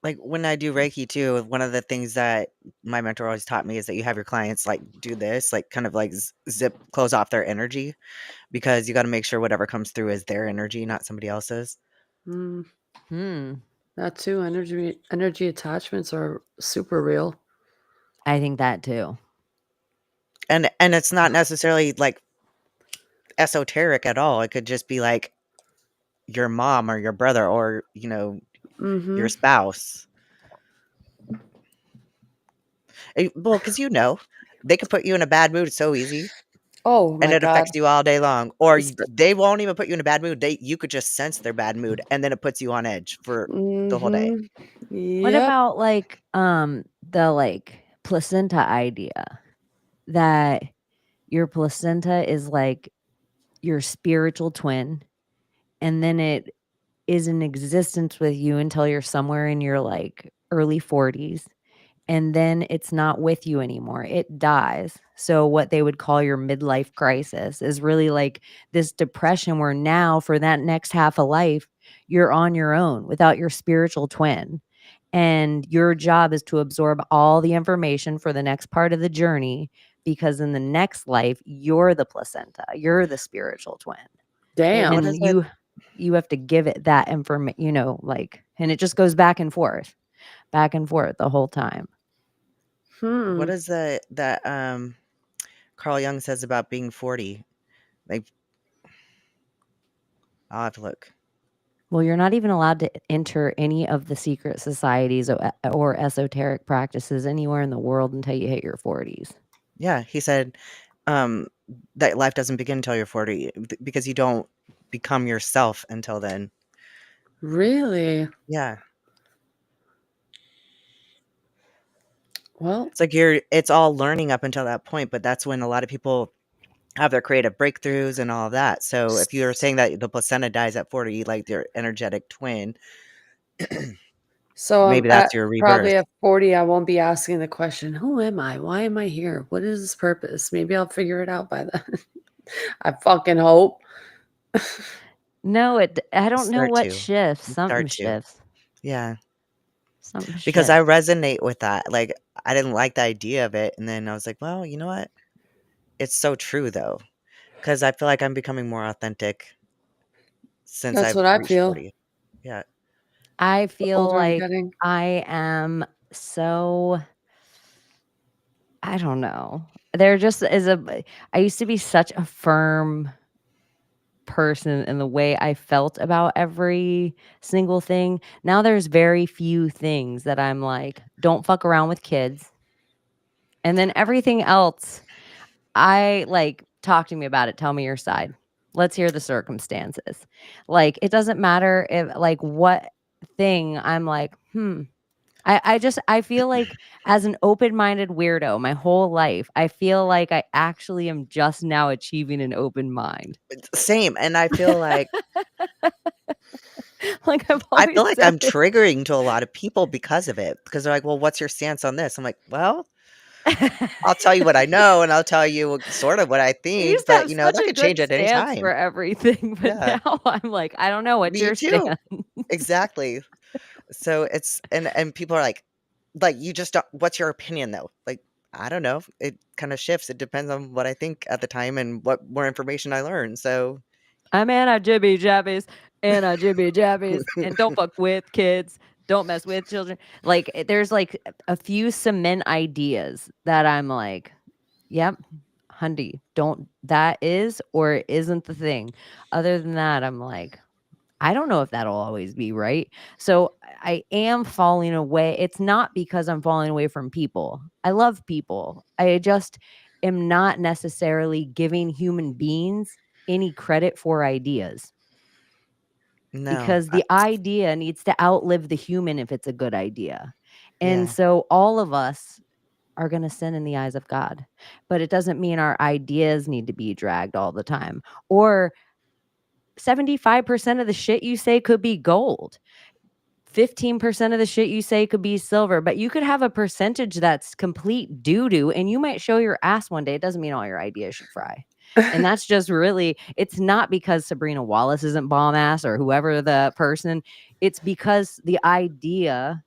Like when I do Reiki too, one of the things that my mentor always taught me is that you have your clients like do this, like kind of like close off their energy, because you got to make sure whatever comes through is their energy, not somebody else's. mm, Hmm. that too. Energy attachments are super real. I think that too. And it's not necessarily like esoteric at all. It could just be like your mom or your brother or, Mm-hmm. your spouse. Well, because they could put you in a bad mood so easy, Oh and my it God. affects you all day long. Or It's they won't even put you in a bad mood. You could just sense their bad mood, and then it puts you on edge for the whole day. What Yep. about like the like placenta idea that your placenta is like your spiritual twin, and then it is in existence with you until you're somewhere in your like early 40s, and then it's not with you anymore. It dies. So what they would call your midlife crisis is really like this depression where now for that next half of life you're on your own without your spiritual twin. And your job is to absorb all the information for the next part of the journey, because in the next life you're the placenta, you're the spiritual twin. Well, Damn. what And is it? you have to give it that information, like, and it just goes back and forth the whole time. What Hmm. is that Carl Jung says about being 40? Like, I'll have to look. Well, you're not even allowed to enter any of the secret societies or esoteric practices anywhere in the world until you hit your 40s. Yeah, he said um, that life doesn't begin until you're 40 because you don't become yourself until then. Really? Yeah. Well, It's like it's all learning up until that point, but that's when a lot of people have their creative breakthroughs and all of that. So if you're saying that the placenta dies at 40, like your energetic twin. So Maybe that's your probably rebirth. at 40, I won't be asking the question, "Who am I? Why am I here? What is this purpose?" Maybe I'll figure it out by then. I fucking hope. No, I don't know Start what to. shifts. You Something start to. shifts. Yeah. Something Because I shifts. resonate with that. Like, I didn't like the idea of it, and then I was like, "Well, you know what? It's so true, though." Because I feel like I'm becoming more authentic since That's I've what I reached feel. 40. Yeah. I The feel older I'm like getting. I am so I don't know. There just is I used to be such a firm person in the way I felt about every single thing. Now there's very few things that I'm like, don't fuck around with kids. And then everything else, I like, talk to me about it. Tell me your side. Let's hear the circumstances. Like, it doesn't matter if, like, what thing I'm like, I feel like as an open-minded weirdo my whole life, I feel like I actually am just now achieving an open mind. Same, and I feel like Like I've always said I'm it. triggering to a lot of people because of it, because they're like, "Well, what's your stance on this?" I'm like, "Well, I'll tell you what I know, and I'll tell you sort of what I I think, used to but, have you know, such that a could change good at any stance for time." everything, but Yeah, now I'm like, I don't know, what's me your stance? too. Exactly. So it's and people are like, "You just don't what's your opinion, though?" Like, I don't know. It kinda shifts. It depends on what I think at the time and what more information I learn, so I'm anti-jibby jabbies, anti-jibby jabbies, and don't fuck with kids, don't mess with children. Like, there's, like, a few cement ideas that I'm like, "Yep, hundy, don't that is or isn't the thing." Other than that, I'm like, I don't know if that'll always be right. So I am falling away. It's not because I'm falling away from people. I love people. I just am not necessarily giving human beings any credit for ideas no. because the idea needs to outlive the human if it's a good idea. And Yeah. so all of us are going to sin in the eyes of God. But it doesn't mean our ideas need to be dragged all the time or 75% of the shit you say could be gold. 15% of the shit you say could be silver, but you could have a percentage that's complete doo-doo and you might show your ass one day. It doesn't mean all your ideas should fry. And that's just really, it's not because Sabrina Wallace isn't bomb ass or whoever the person, it's because the idea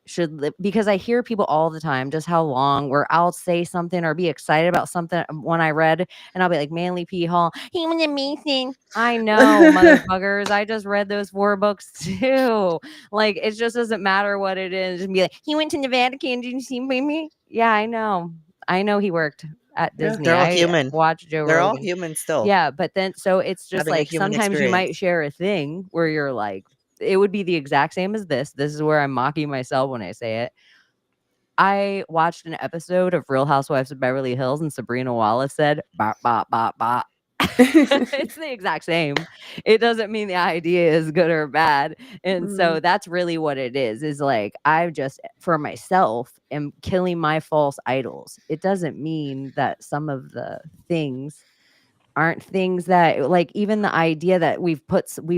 should live because I hear people all the time just how long where I'll say something or be excited about something when I read and I'll be like Manly P. Hall, he was amazing. I know, motherfuckers. I just read those 4 books too. Like it just doesn't matter what it is. And be like, he went to the Vatican. Did you see me? Yeah, I know. I know he worked at Yeah. Disney. They're all I human. watched Joe They're all Rogan. human still, Yeah, but then so it's just having a like human sometimes you might experience. share a thing where you're like, it would be the exact same as this. This is where I'm mocking myself when I say it. I watched an episode of Real Housewives of Beverly Hills and Sabrina Wallace said, "Bop, bop, bop, bop." It's the exact same. It doesn't mean the idea is good or bad. And Mhm. so that's really what it is like I just for myself am killing my false idols. It doesn't mean that some of the things aren't things that like even the idea that we've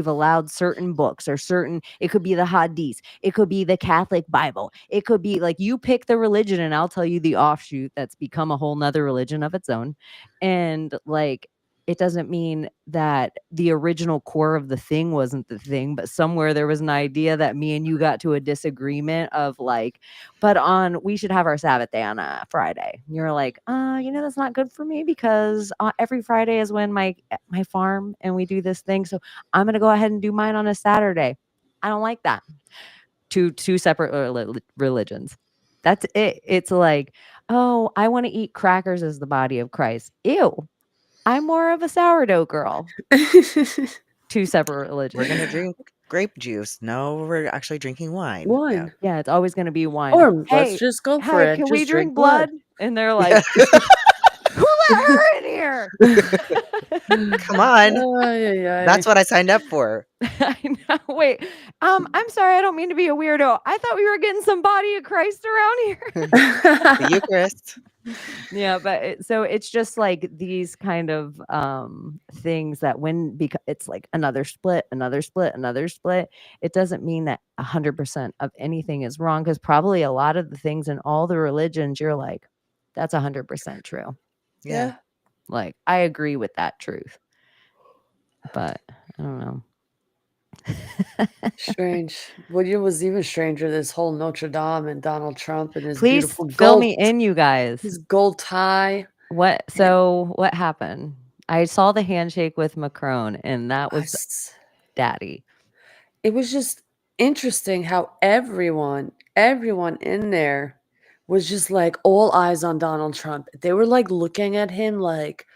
allowed certain books or certain it could be the hadiths, it could be the Catholic Bible, it could be like you pick the religion and I'll tell you the offshoot that's become a whole nother religion of its own. And like it doesn't mean that the original core of the thing wasn't the thing, but somewhere there was an idea that me and you got to a disagreement of like, but on we should have our Sabbath day on a Friday. And you're like, that's not good for me because every Friday is when my farm and we do this thing. So I'm gonna go ahead and do mine on a Saturday. I don't like that. Two separate religions. That's it. It's like, oh, I want to eat crackers as the body of Christ. Ew. I'm more of a sourdough girl. Two separate We're gonna religions. drink grape juice. No, we're actually drinking wine. Yeah. One. Yeah, it's always gonna be wine. Or let's Hey, just go for hi, it. can we Just drink drink blood. blood? And they're Yeah. like, who let her in here? Come on. Ay, ay, That's ay. what I signed up for. I know. Wait, I'm sorry. I don't mean to be a weirdo. I thought we were getting some body of Christ around here. The Eucharist. Yeah, but so it's just like these kind of things that when it's like another split, another split, another split, it doesn't mean that 100% of anything is wrong, because probably a lot of the things in all the religions you're like, that's 100% true. Yeah. Yeah. Like, I agree with that truth, but I don't know. Strange. What was even stranger, this whole Notre Dame and Donald Trump and his Please beautiful fill me in, you guys. his gold tie. What happened? I saw the handshake with Macron, and that I was s- daddy. It was just interesting how everyone in there was just like all eyes on Donald Trump. They were like looking at him like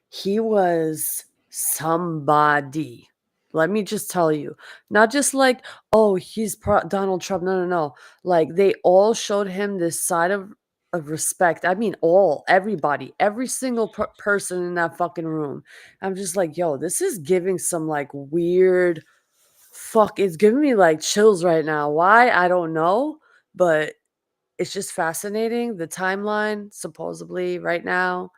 he was somebody. Let me just tell you. Not just like, oh, he's Donald Trump. No, no, no. Like they all showed him this side of respect. I mean, everybody, every single person in that fucking room. I'm just like, yo, this is giving some like weird fuck. It's giving me like chills right now. Why? I don't know. But it's just fascinating. The timeline, supposedly, right now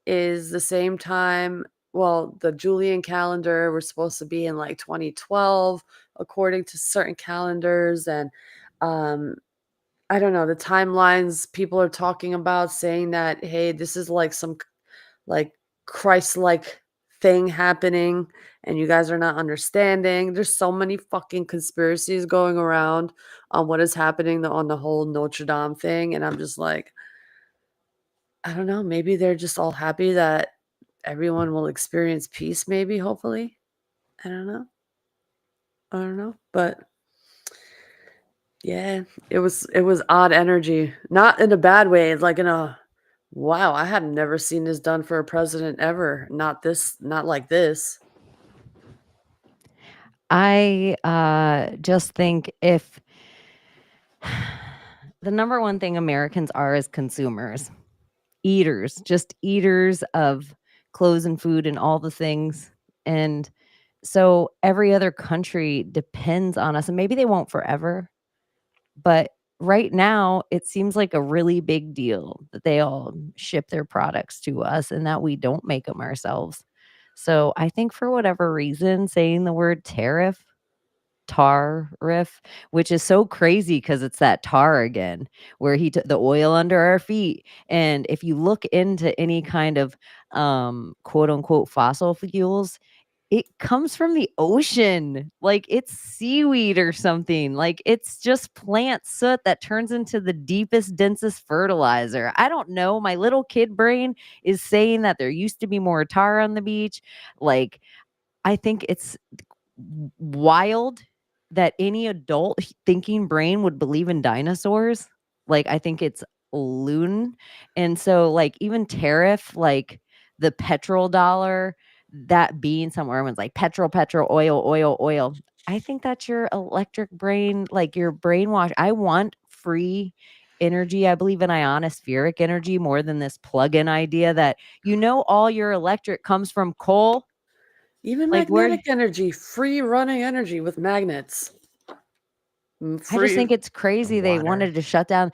is the same time. Well, the Julian calendar, we're supposed to be in like 2012, according to certain calendars. And um, I don't know, the timelines people are talking about saying that, hey, this is like some like Christ-like thing happening and you guys are not understanding. There's so many fucking conspiracies going around on what is happening on the whole Notre Dame thing, and I'm just like, I don't know, maybe they're just all happy that everyone will experience peace, maybe, hopefully. I don't know. I don't know, but yeah, it was odd energy, not in a bad way, like in a wow, I had never seen this done for a president ever. Not like this. I just think if the number one thing Americans are is consumers, eaters, just eaters of clothes and food and all the things. And so every other country depends on us, and maybe they won't forever, but right now it seems like a really big deal that they all ship their products to us and that we don't make them ourselves. So I think for whatever reason, saying the word tariff, which is so crazy because it's that tar again, where he took the oil under our feet. And if you look into any kind of quote unquote fossil fuels, it comes from the ocean. Like it's seaweed or something. Like it's just plant soot that turns into the deepest, densest fertilizer. I don't know. My little kid brain is saying that there used to be more tar on the beach. Like, I think it's wild that any adult thinking brain would believe in dinosaurs. Like, I think it's loon. And so, like, even tariff, like the petrol dollar, that being somewhere, everyone's like petrol, oil, oil, oil. I think that's your electric brain, like your brainwash. I want free energy. I believe in ionospheric energy more than this plug-in idea that all your electric comes from coal. Even Like, where magnetic energy, free running energy with magnets. I just Free. think it's crazy they Water. wanted to shut down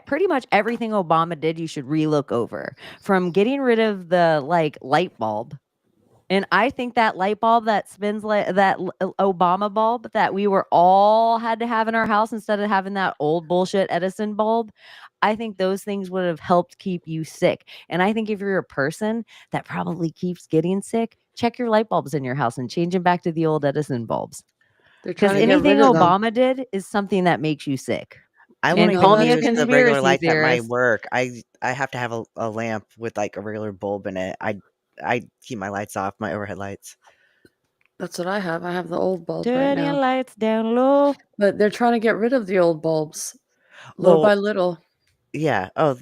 pretty much everything Obama did. You should relook over, from getting rid of the light bulb. And I think that light bulb that spins like that Obama bulb that we were all had to have in our house instead of having that old bullshit Edison bulb. I think those things would have helped keep you sick. And I think if you're a person that probably keeps getting sick, check your light bulbs in your house and change them back to the old Edison bulbs. They're Because trying to get anything rid of them. Obama did is something that makes you sick. I You won't And know even call me that's a use the regular conspiracy lights at my theorist. work. I have to have a lamp with like a regular bulb in it. I keep my lights off, my overhead lights. what I have. I have the old bulb right Turn your now. lights down low. But they're trying to get rid of the old bulbs little Well, by little. yeah. Oh,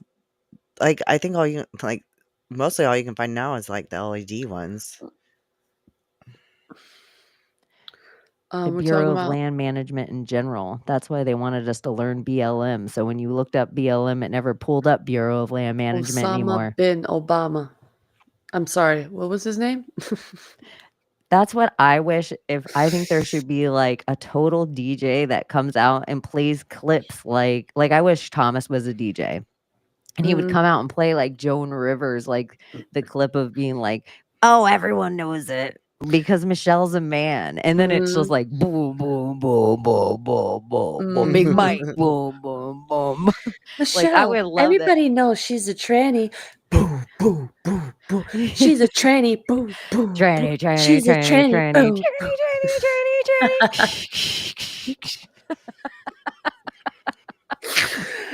like I think mostly all you can find now is like the LED ones. The We're talking Bureau of about Land Management in general. That's why they wanted us to learn BLM. So when you looked up BLM, it never pulled up Bureau of Land Management Osama anymore. bin Obama. I'm sorry, what was his name? That's what I wish. If I think there should be like a total DJ that comes out and plays clips like I wish Thomas was a DJ. And he would Mhm. come out and play like Joan Rivers, like the clip of being like, "Oh, everyone knows it because Michelle's a man," and then it's just Mhm. like boom, boom, boom, boom, boom, boom, boom, Big Mike, Mhm. boom, boom, boom. Like I Michelle, would love it. everybody knows she's a tranny. Boo, boo, boo, boo. She's a tranny. Boo, boo, boo. Tranny, tranny, She's a tranny, tranny. tranny, Boo, boo. tranny, tranny, tranny, tranny.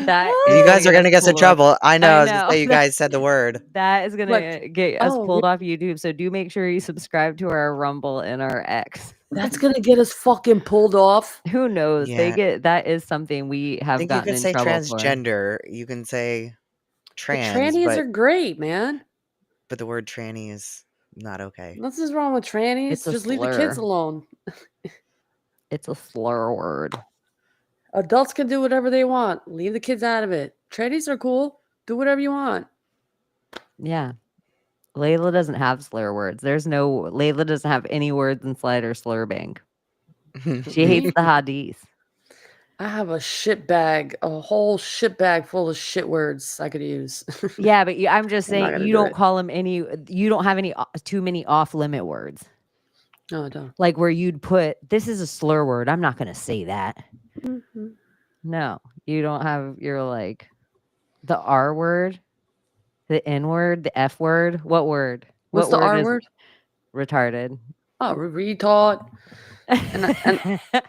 That You is gonna guys are get us gonna get us in pulled off. trouble. I know. I I was gonna know. say you guys said the word. That is Like, gonna get us oh, pulled off YouTube. So do make sure you subscribe to our Rumble and our X. that's gonna get us fucking pulled off. Who knows? They Yeah. get that is something we I have think you gotten can in say trouble for. transgender. You can say The trans, trannies are great, man. but the word tranny is not okay. Nothing's wrong with trannies. It's a Just leave the kids slur. alone. It's a slur word. Adults can do whatever they want. Leave the kids out of it. Trannies are cool. Do whatever you want. Yeah. Layla doesn't have slur words. Layla doesn't have any words inside her slur bank. She hates the hadiths. I have a shit bag, a whole shit bag full of shit words I could use. Yeah, but I'm just I'm not saying gonna you do don't it. call them you don't have any too many off limit words. No, I don't. Like where you'd put this is a slur word. I'm not gonna say that. Mhm. No, you don't have you're like the R word, the N word, the F word. What word? What's What the word R is word? retarded? Oh, retard. And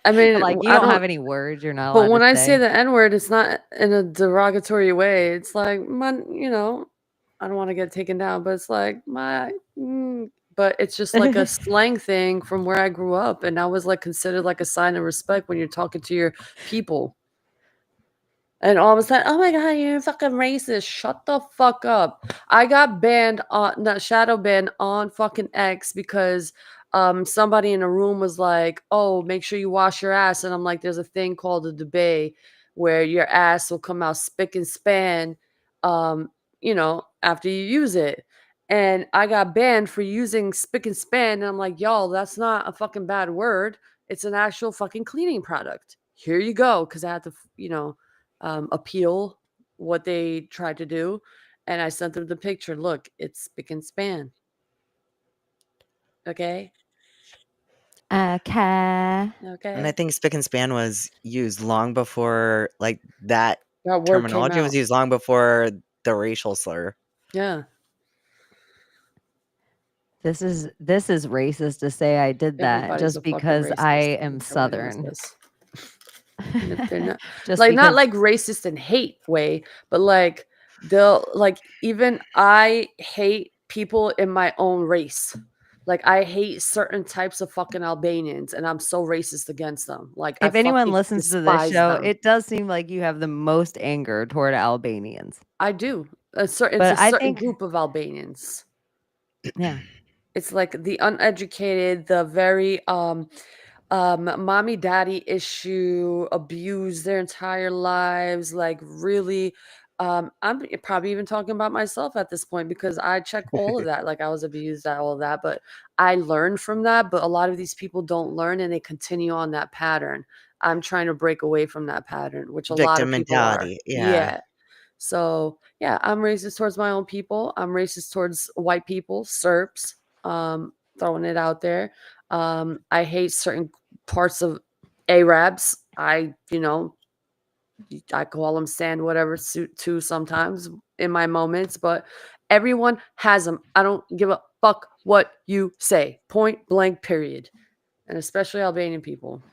I mean, Like you I don't don't. have any words you're not But allowed when to I say say. the N word, it's not in a derogatory way. It's like man, I don't want to get taken down, but it's like but it's just like a slang thing from where I grew up, and that was like considered like a sign of respect when you're talking to your people. And all of a sudden, oh my god, you're fucking racist. Shut the fuck up. I got banned on not shadow banned on fucking X because somebody in a room was like, oh, make sure you wash your ass. And I'm like, there's a thing called a debate where your ass will come out spick and span after you use it. And I got banned for using spick and span. And I'm like, y'all, that's not a fucking bad word. It's an actual fucking cleaning product. Here you go. Cause I had to, appeal what they tried to do. And I sent them the picture. Look, it's spick and span. Okay. Okay. And I Okay. think spick and span was used long before like that That word came terminology was out. used long before the racial slur. Yeah. This is racist to say I did that Everybody's a just fucking because I racist. am Everybody knows Southern. this. They're not Just like not because like racist and hate way, but like they'll like even I hate people in my own race. Like I hate certain types of fucking Albanians and I'm so racist against them. Like I if anyone fucking listens to this despise show, them. it does seem like you have the most anger toward Albanians. I do. It's a But I certain think group of Albanians. yeah. It's like the uneducated, the very mommy daddy issue, abused their entire lives, like really I'm probably even talking about myself at this point because I check all of that. Like I was abused at all of that, but I learned from that. But a lot of these people don't learn and they continue on that pattern. I'm trying to break away from that pattern, which a lot of Victim people are. mentality. Yeah. Yeah. So yeah, I'm racist towards my own people. I'm racist towards white people, Serps. Throwing it out there. I hate certain parts of Arabs. I call them sand whatever suit too sometimes in my moments, but everyone has them. I don't give a fuck what you say. Point blank, period. And especially Albanian people.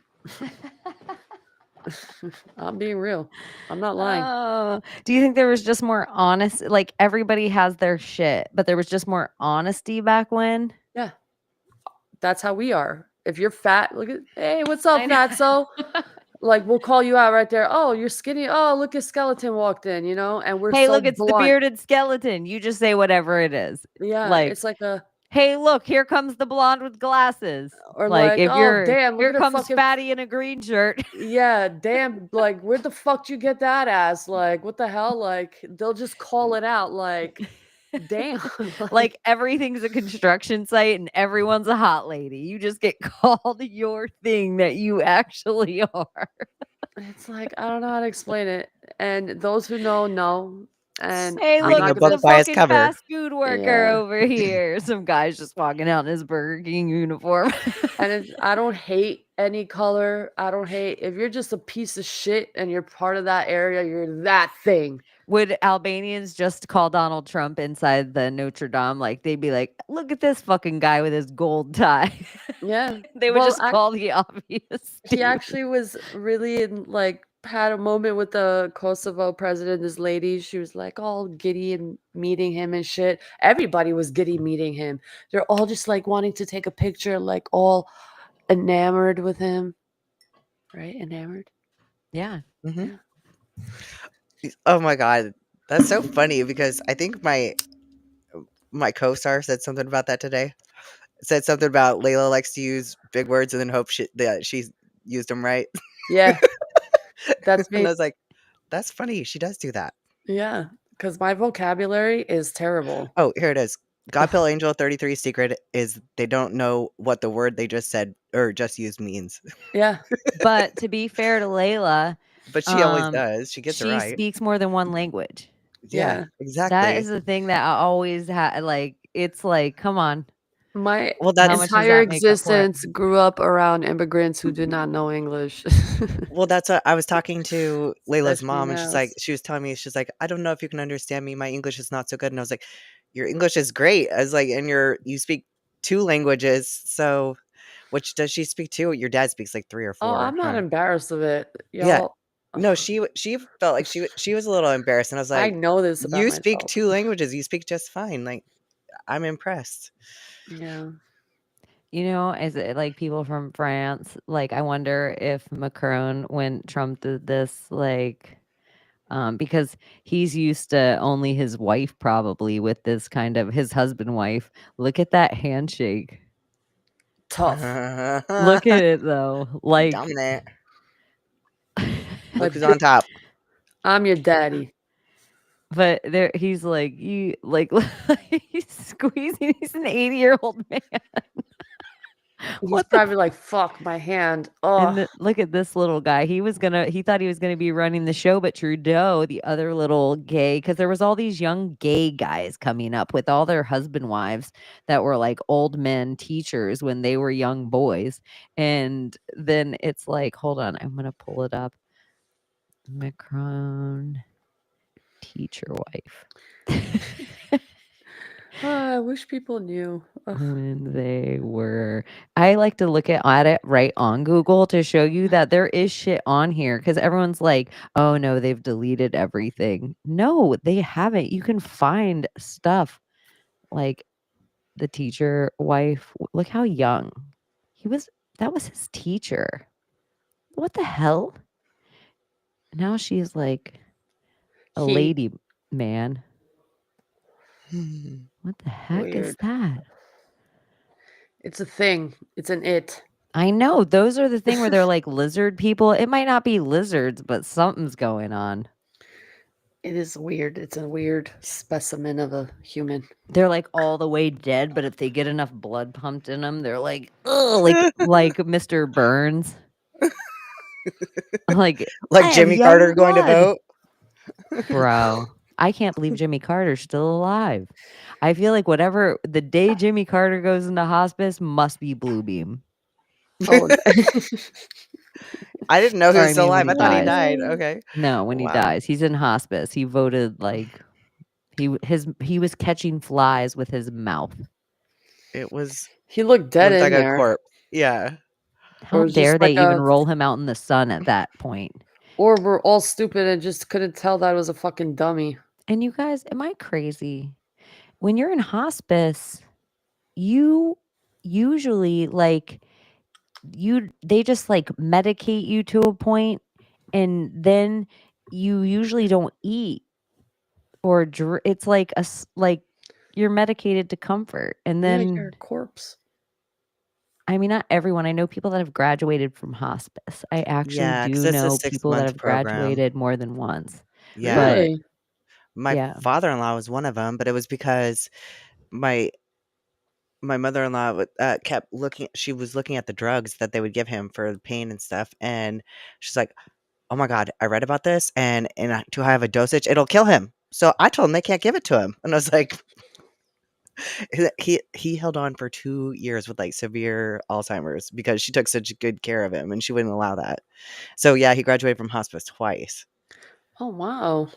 I'm being real. I'm not lying. Oh, do you think there was just more honest like everybody has their shit, but there was just more honesty back when? Yeah, that's how we are. If you're fat, look at, hey, what's up, I know. fatso? Like we'll call you out right there. Oh, you're skinny. Oh, look, a skeleton walked in, and we're Hey, so look, it's the blunt. bearded skeleton. You just say whatever it is. Yeah, Like, it's like a hey, look, here comes the blonde with glasses. or Like, like, if oh you're damn, look here at her comes fucking Fatty in a green shirt. yeah, damn, like where the fuck do you get that ass? Like, what the hell? Like, they'll just call it out, like, damn. Like everything's a construction site and everyone's a hot lady. You just get called your thing that you actually are. It's like I don't know how to explain it. And those who know know. and Hey, I'm look, Reading a not it's book the gonna. by his fucking cover. fast food worker Yeah, over here. Some guy's just walking out in his Burger King uniform. and I don't hate any color. I don't hate if you're just a piece of shit and you're part of that area. You're that thing. Would Albanians just call Donald Trump inside the Notre Dame? Like, they'd be like, look at this fucking guy with his gold tie. Yeah. They would Well, just call the obvious he dude. actually was really like had a moment with the Kosovo president. This lady, she was like all giddy and meeting him and shit. Everybody was giddy meeting him. They're all just like wanting to take a picture, like all enamored with him. Right? Enamored. Yeah. Hmm. Yeah. Oh my god, that's so funny because I think my co-star said something about that today. Said something about Layla likes to use big words and then hope that she's used them right. Yeah. That's And me. I was like, that's funny. She does do that. Yeah. Because my vocabulary is terrible. Oh, here it is. God Pill Angel 33 secret is they don't know what the word they just said or just used means. Yeah. But to be fair to Layla, But she always does. She gets it she right. speaks more than one language. Yeah, Yeah. That exactly. is the thing that I always had. Like, it's like, come on, My Well, how that's much does entire that make up for it? existence grew up around immigrants who did not know English. well, that's what I was talking to Layla's Especially mom, and males. she was telling me, she's like, I don't know if you can understand me. My English is not so good. And I was like, your English is great. I was like, and you speak 2 languages. So, which does she speak 2? Your dad speaks like 3 or Oh, 4, I'm not huh? embarrassed of it, Yeah. y'all. No, Ugh, she felt like she was a little embarrassed, and I was I like, know this about you speak myself. 2 languages. You speak just fine. Like, I'm impressed. Yeah. You know, is it like people from France? Like, I wonder if Macron, when Trump did this, like, because he's used to only his wife probably with this kind of his husband wife. Look at that handshake. Tough. Look at it though. Like, Dominant. Look Like, who's on top. I'm your daddy. but there he's like, you like he's squeezing, he's an 80-year-old man. He's What the probably like, fuck my hand. And Oh, look at this little guy. He thought he was gonna be running the show, but Trudeau, the other little gay, because there was all these young gay guys coming up with all their husband wives that were like old men teachers when they were young boys. And then it's like, hold on, I'm gonna pull it up. Macron teacher wife. I wish people knew. Ugh. When they were I like to look at it right on Google to show you that there is shit on here because everyone's like, oh no, they've deleted everything. No, they haven't. You can find stuff like the teacher wife. Look how young he was. That was his teacher. What the hell? Now she's like a He lady man. Hmm. What the heck is weird. that? It's a thing. It's an it. I know. Those are the thing where they're like lizard people. It might not be lizards, but something's going on. It is weird. It's a weird specimen of a human. They're like all the way dead, but if they get enough blood pumped in them, they're like, ugh, like Mr. Burns. Like, I Like have Jimmy Carter young going to blood. vote. Bro, I can't believe Jimmy Carter's still alive. I feel like whatever the day Jimmy Carter goes into hospice must be Blue Beam. Oh, I didn't know he Or was I still mean when alive. he I thought he dies. died. Okay. No, when he Wow. dies. He's in hospice. He voted like he was catching flies with his mouth. It was he looked dead looked in like a there. corpse. Yeah. How was dare just they like even a, roll him out in the sun at that point? or we're all stupid and just couldn't tell that it was a fucking dummy. And you guys, am I crazy? When you're in hospice, you usually like they just like medicate you to a point and then you usually don't eat or it's like like you're medicated to comfort and Yeah, then you're a corpse. I mean not everyone. I know people that have graduated from hospice. I actually Yeah, because do it's a know people that 6-month have program. graduated more than once. Yeah. But Really? My yeah. father-in-law was one of them, but it was because my my mother-in-law kept looking. She was looking at the drugs that they would give him for the pain and stuff, and she's like, "Oh my god, I read about this, and to have a dosage, it'll kill him." So I told him they can't give it to him, and I was like, he held on for 2 years with like severe Alzheimer's because she took such good care of him, and she wouldn't allow that. So yeah, he graduated from hospice twice. Oh wow.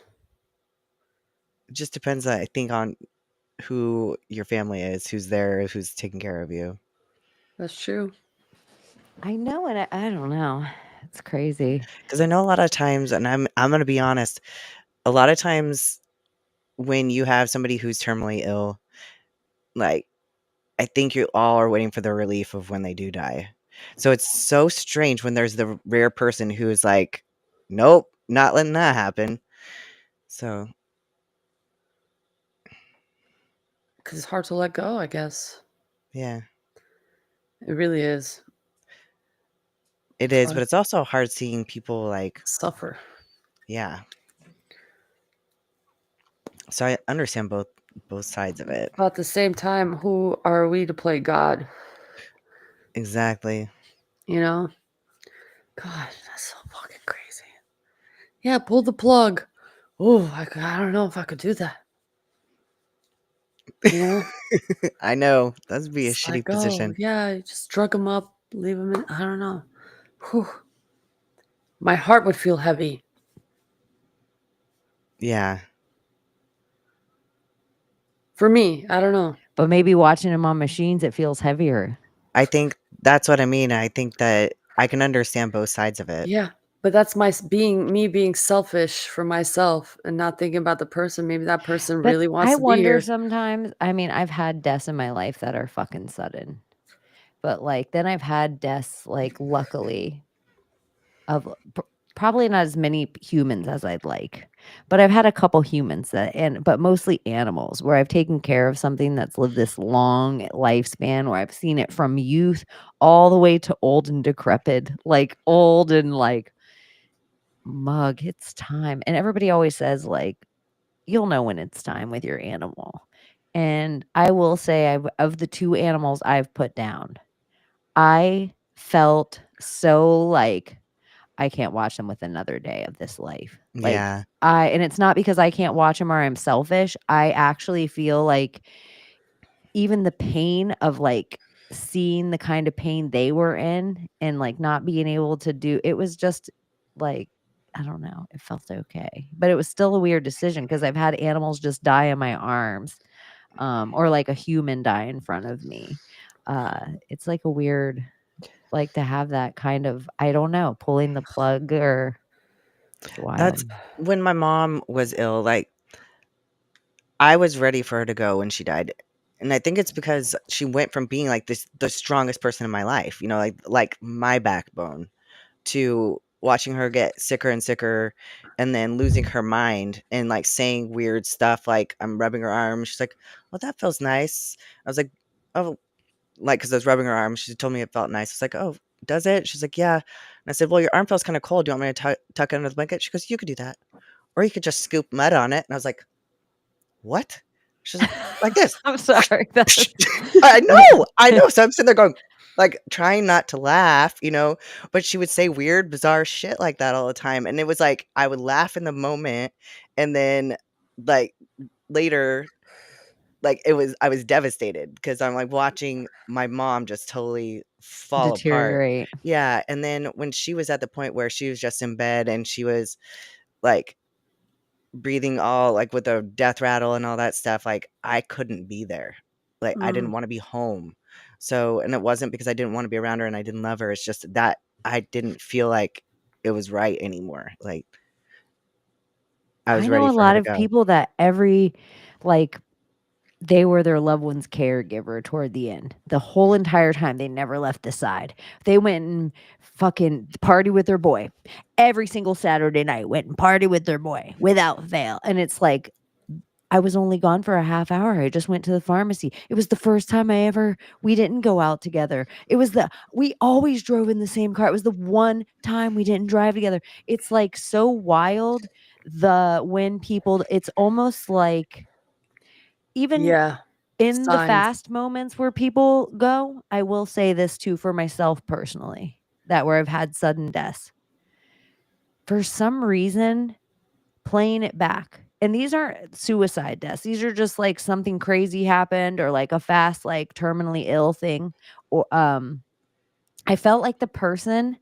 It just depends, I think, on who your family is, who's there, who's taking care of you. That's true. I know, and I don't know. It's crazy. Because I know a lot of times, and I'm gonna be honest, a lot of times when you have somebody who's terminally ill, like I think you all are waiting for the relief of when they do die. So it's so strange when there's the rare person who's like, nope, not letting that happen. So Because it's hard to let go, I guess. yeah, It really is. it It's is, hard but it's also hard seeing people like, to suffer. yeah. So I understand both sides of it. But at the same time, who are we to play God? Exactly. You know? God, that's so fucking crazy. Yeah, pull the plug. Oh, I don't know if I could do that. You know? I know that'd be a It's like, shitty oh, position. yeah, you just drug him up, leave him in. I don't know. Whew. My heart would feel heavy. Yeah. For me, I don't know. But maybe watching him on machines, it feels heavier. I think that's what I mean. I think that I can understand both sides of it. Yeah, but that's me being selfish for myself and not thinking about the person. Maybe that person But really wants I to be wonder here. sometimes. I mean, I've had deaths in my life that are fucking sudden. But like then I've had deaths like luckily of probably not as many humans as I'd like. But I've had a couple humans but mostly animals where I've taken care of something that's lived this long lifespan where I've seen it from youth all the way to old and decrepit, like old and like mug, it's time. And everybody always says like you'll know when it's time with your animal. And I will say of the 2 animals I've put down, I felt so like I can't watch them with another day of this life. Like Yeah. and it's not because I can't watch them or I'm selfish. I actually feel like even the pain of like seeing the kind of pain they were in and like not being able to do it was just like I don't know, it felt okay. But it was still a weird decision because I've had animals just die in my arms or like a human die in front of me. It's like a weird like to have that kind of I don't know, pulling the plug or it's wild. That's when my mom was ill, like I was ready for her to go when she died. And I think it's because she went from being like the strongest person in my life, you know, like my backbone, to watching her get sicker and sicker and then losing her mind and like saying weird stuff like I'm rubbing her arm. She's like, "Well, that feels nice." I was like, "Oh," like because I was rubbing her arm. She told me it felt nice. I was like, "Oh, does it?" She's like, "Yeah." And I said, "Well, your arm feels kind of cold. Do you want me to tuck it under the blanket?" She goes, "You could do that. Or you could just scoop mud on it." And I was like, "What?" She's like this. I'm sorry. I know. So I'm sitting there going, like, trying not to laugh, you know, but she would say weird, bizarre shit like that all the time. And it was like, I would laugh in the moment. And then, like, later, like, I was devastated because I'm like watching my mom just totally fall apart. Deteriorate. Yeah. And then when she was at the point where she was just in bed and she was like, breathing all like with a death rattle and all that stuff, like I couldn't be there. Like I didn't want to be home. So, and it wasn't because I didn't want to be around her and I didn't love her. It's just that I didn't feel like it was right anymore. Like I was I know ready a for her lot to of go. people that like they were their loved one's caregiver toward the end. The whole entire time they never left the side. They went and fucking party with their boy. Every single Saturday night went and party with their boy without fail. And it's like I was only gone for a half hour. I just went to the pharmacy. It was the first time we didn't go out together. We always drove in the same car. It was the one time we didn't drive together. It's like so wild when people, it's almost like even Yeah. in the Signs. fast moments where people go, I will say this too for myself personally, that where I've had sudden deaths. For some reason, playing it back and these aren't suicide deaths. These are just like something crazy happened or like a fast, like terminally ill thing. Or I felt like the person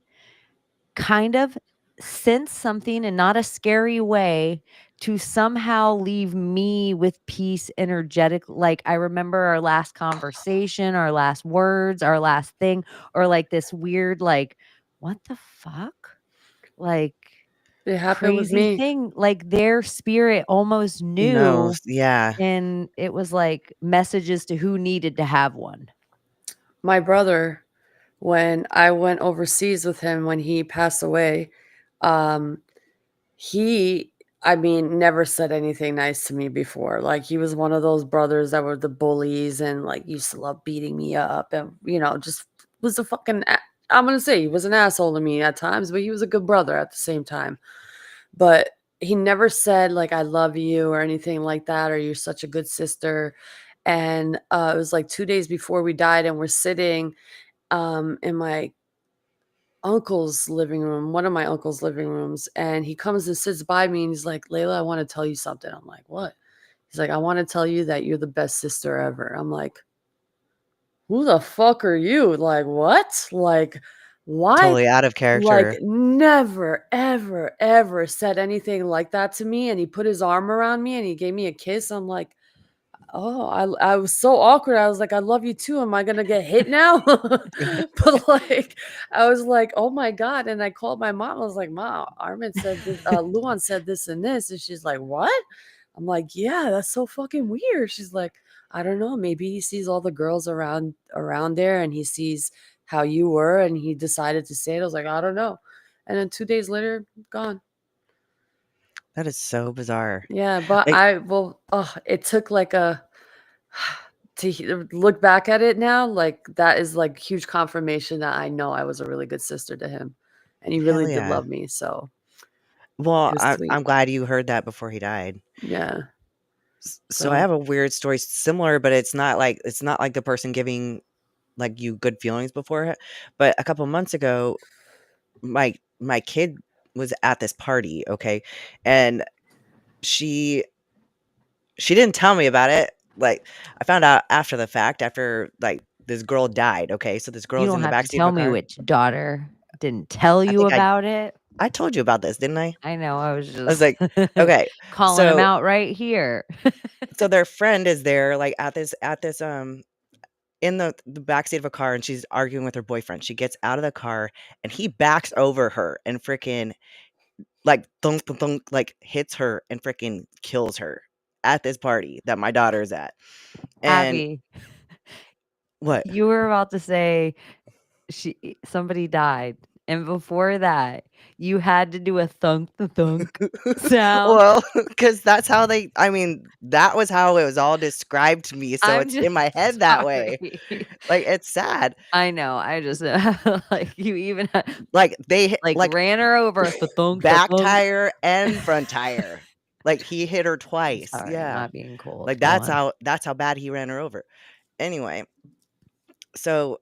kind of sense something in not a scary way to somehow leave me with peace energetic. Like I remember our last conversation, our last words, our last thing, or like this weird, like, what the fuck? Like It happened with crazy me. thing. Like their spirit almost No, knew, yeah. and it was like messages to who needed to have one. My brother, when I went overseas with him when he passed away, um, he, I mean, never said anything nice to me before. Like he was one of those brothers that were the bullies and like used to love beating me up and just was a fucking I'm gonna say he was an asshole to me at times, but he was a good brother at the same time. But he never said like I love you or anything like that or you're such a good sister. And it was like 2 days before we died, and we're sitting in my uncle's living room, one of my uncle's living rooms, and he comes and sits by me and he's like, "Layla, I want to tell you something." I'm like, "What?" He's like, "I want to tell you that you're the best sister ever." I'm like, "Who the fuck are you?" Like, "What?" Like, "Why?" Totally out of Like, character. never, ever, ever said anything like that to me. And he put his arm around me and he gave me a kiss. I'm like, oh, I was so awkward. I was like, "I love you too. Am I gonna get hit now?" But like, I was like, "Oh my god!" And I called my mom. I was like, "Mom, Armin said this. Luan said this and this," and she's like, "What?" I'm like, "Yeah, that's so fucking weird." She's like, "I don't know. Maybe he sees all the girls around there, and he sees how you were, and he decided to say it." I was like, "I don't know." And then 2 days later, gone. That is so bizarre. Yeah, but Like, it took like a look back at it now, like that is like huge confirmation that I know I was a really good sister to him, and he really hell did yeah. love me. So Well, it was I'm sweet. glad you heard that before he died. Yeah. So I So have a weird story similar, but it's not like the person giving like you good feelings before it. But a couple months ago, my kid was at this party, okay? And she didn't tell me about it. Like I found out after the fact, after like this girl died, okay? So this You girl's don't in the have to backseat of tell a me car. which daughter didn't tell I you think about it. I told you about this, didn't I? I know, I was I was just like, okay. calling him So out right here. their friend is there like at this in the backseat of a car, and she's arguing with her boyfriend. She gets out of the car and he backs over her and freaking like thunk thunk thunk, like hits her and freaking kills her at this party that my daughter's at. And Abbie, what? you were about to say somebody died, and before that, you had to do a thunk the thunk sound. Well, because that's how I mean, that was how it was all described to me. So I'm it's just in my head that way. sorry. Like it's sad. I know, I just like, you even Like like, like ran her over, the back thunk. tire and front tire. Like he hit her I'm twice. sorry, I'm Yeah. not being cold, Like go on. that's how bad he ran her over. Anyway, so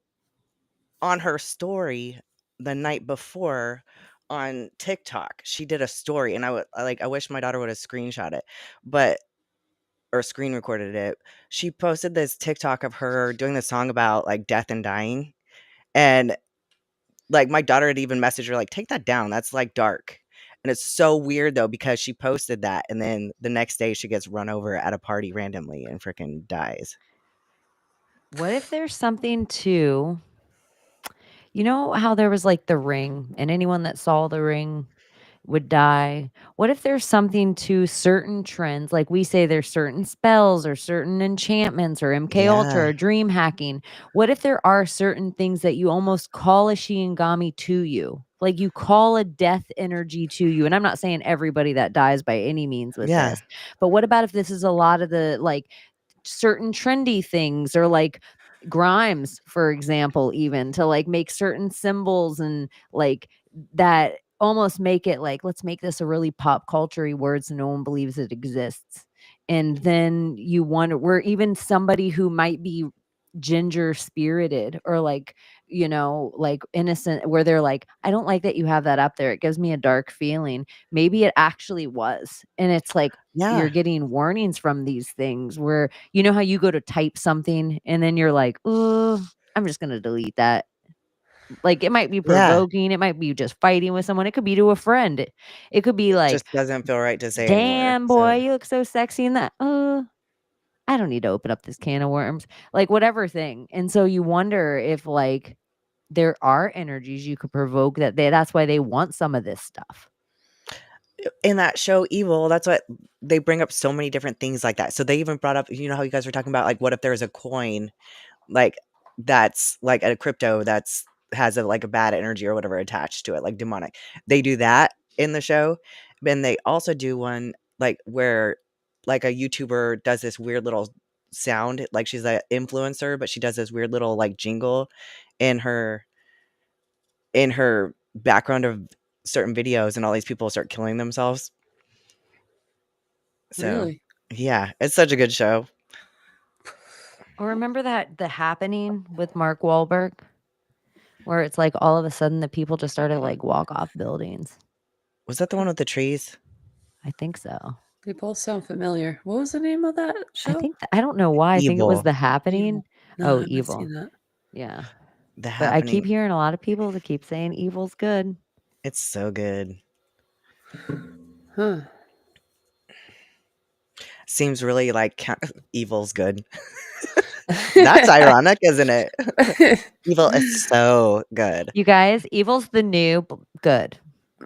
on her story the night before on TikTok, she did a story, and I wish my daughter would have screenshot it, but or screen recorded it. She posted this TikTok of her doing the song about like death and dying, and like my daughter had even messaged her like, "Take that down. That's like dark." And it's so weird though because she posted that, and then the next day she gets run over at a party randomly and freaking dies. What if there's something to, you know how there was, like, The Ring, and anyone that saw The Ring would die? What if there's something to certain trends? Like, we say there's certain spells or certain enchantments or MK Ultra Yeah. or dream hacking. What if there are certain things that you almost call a Shiingami to you? Like, you call a death energy to you, and I'm not saying everybody that dies by any means with Yeah. this, but what about if this is a lot of the, like, certain trendy things, or like Grimes, for example, even to like make certain symbols and like that almost make it like, let's make this a really pop culture-y word so no one believes it exists. And then you wonder, where even somebody who might be ginger spirited or like, like innocent, where they're like, I don't like that you have that up there. It gives me a dark feeling. Maybe it actually was. And it's like, you're Yeah. getting warnings from these things where, how you go to type something and then you're like, oh, I'm just going to delete that. Like, it might be Yeah. provoking. It might be just fighting with someone. It could be to a friend. It could be It like, just doesn't feel right to say anymore. damn, So boy, you look so sexy in that. I don't need to open up this can of worms. Like, whatever thing. And so you wonder if, like, there are energies you could provoke that's why they want some of this stuff. in that show Evil, that's what they bring up, so many different things like that. So they even brought up, how you guys were talking about, like, what if there's a coin, like, that's like a crypto that's has a like a bad energy or whatever attached to it, like demonic. They do that in the show. Then they also do one like where like a YouTuber does this weird little sound, like she's an influencer, but she does this weird little like jingle in her background of certain videos, and all these people start killing themselves. So, Really? yeah, it's such a good show. Or remember that The Happening with Mark Wahlberg, where it's like all of a sudden the people just started like walk off buildings. Was that the one with the trees? I think so. They both sound familiar. What was the name of that show? I don't know why. I think it was Evil. The Happening. No, I Oh, haven't Evil. seen that. Yeah. The But I keep Happening. hearing a lot of people that keep saying evil's good. It's so good. Huh. Seems really like evil's good. That's ironic, isn't it? Evil is so good. You guys, evil's the new good.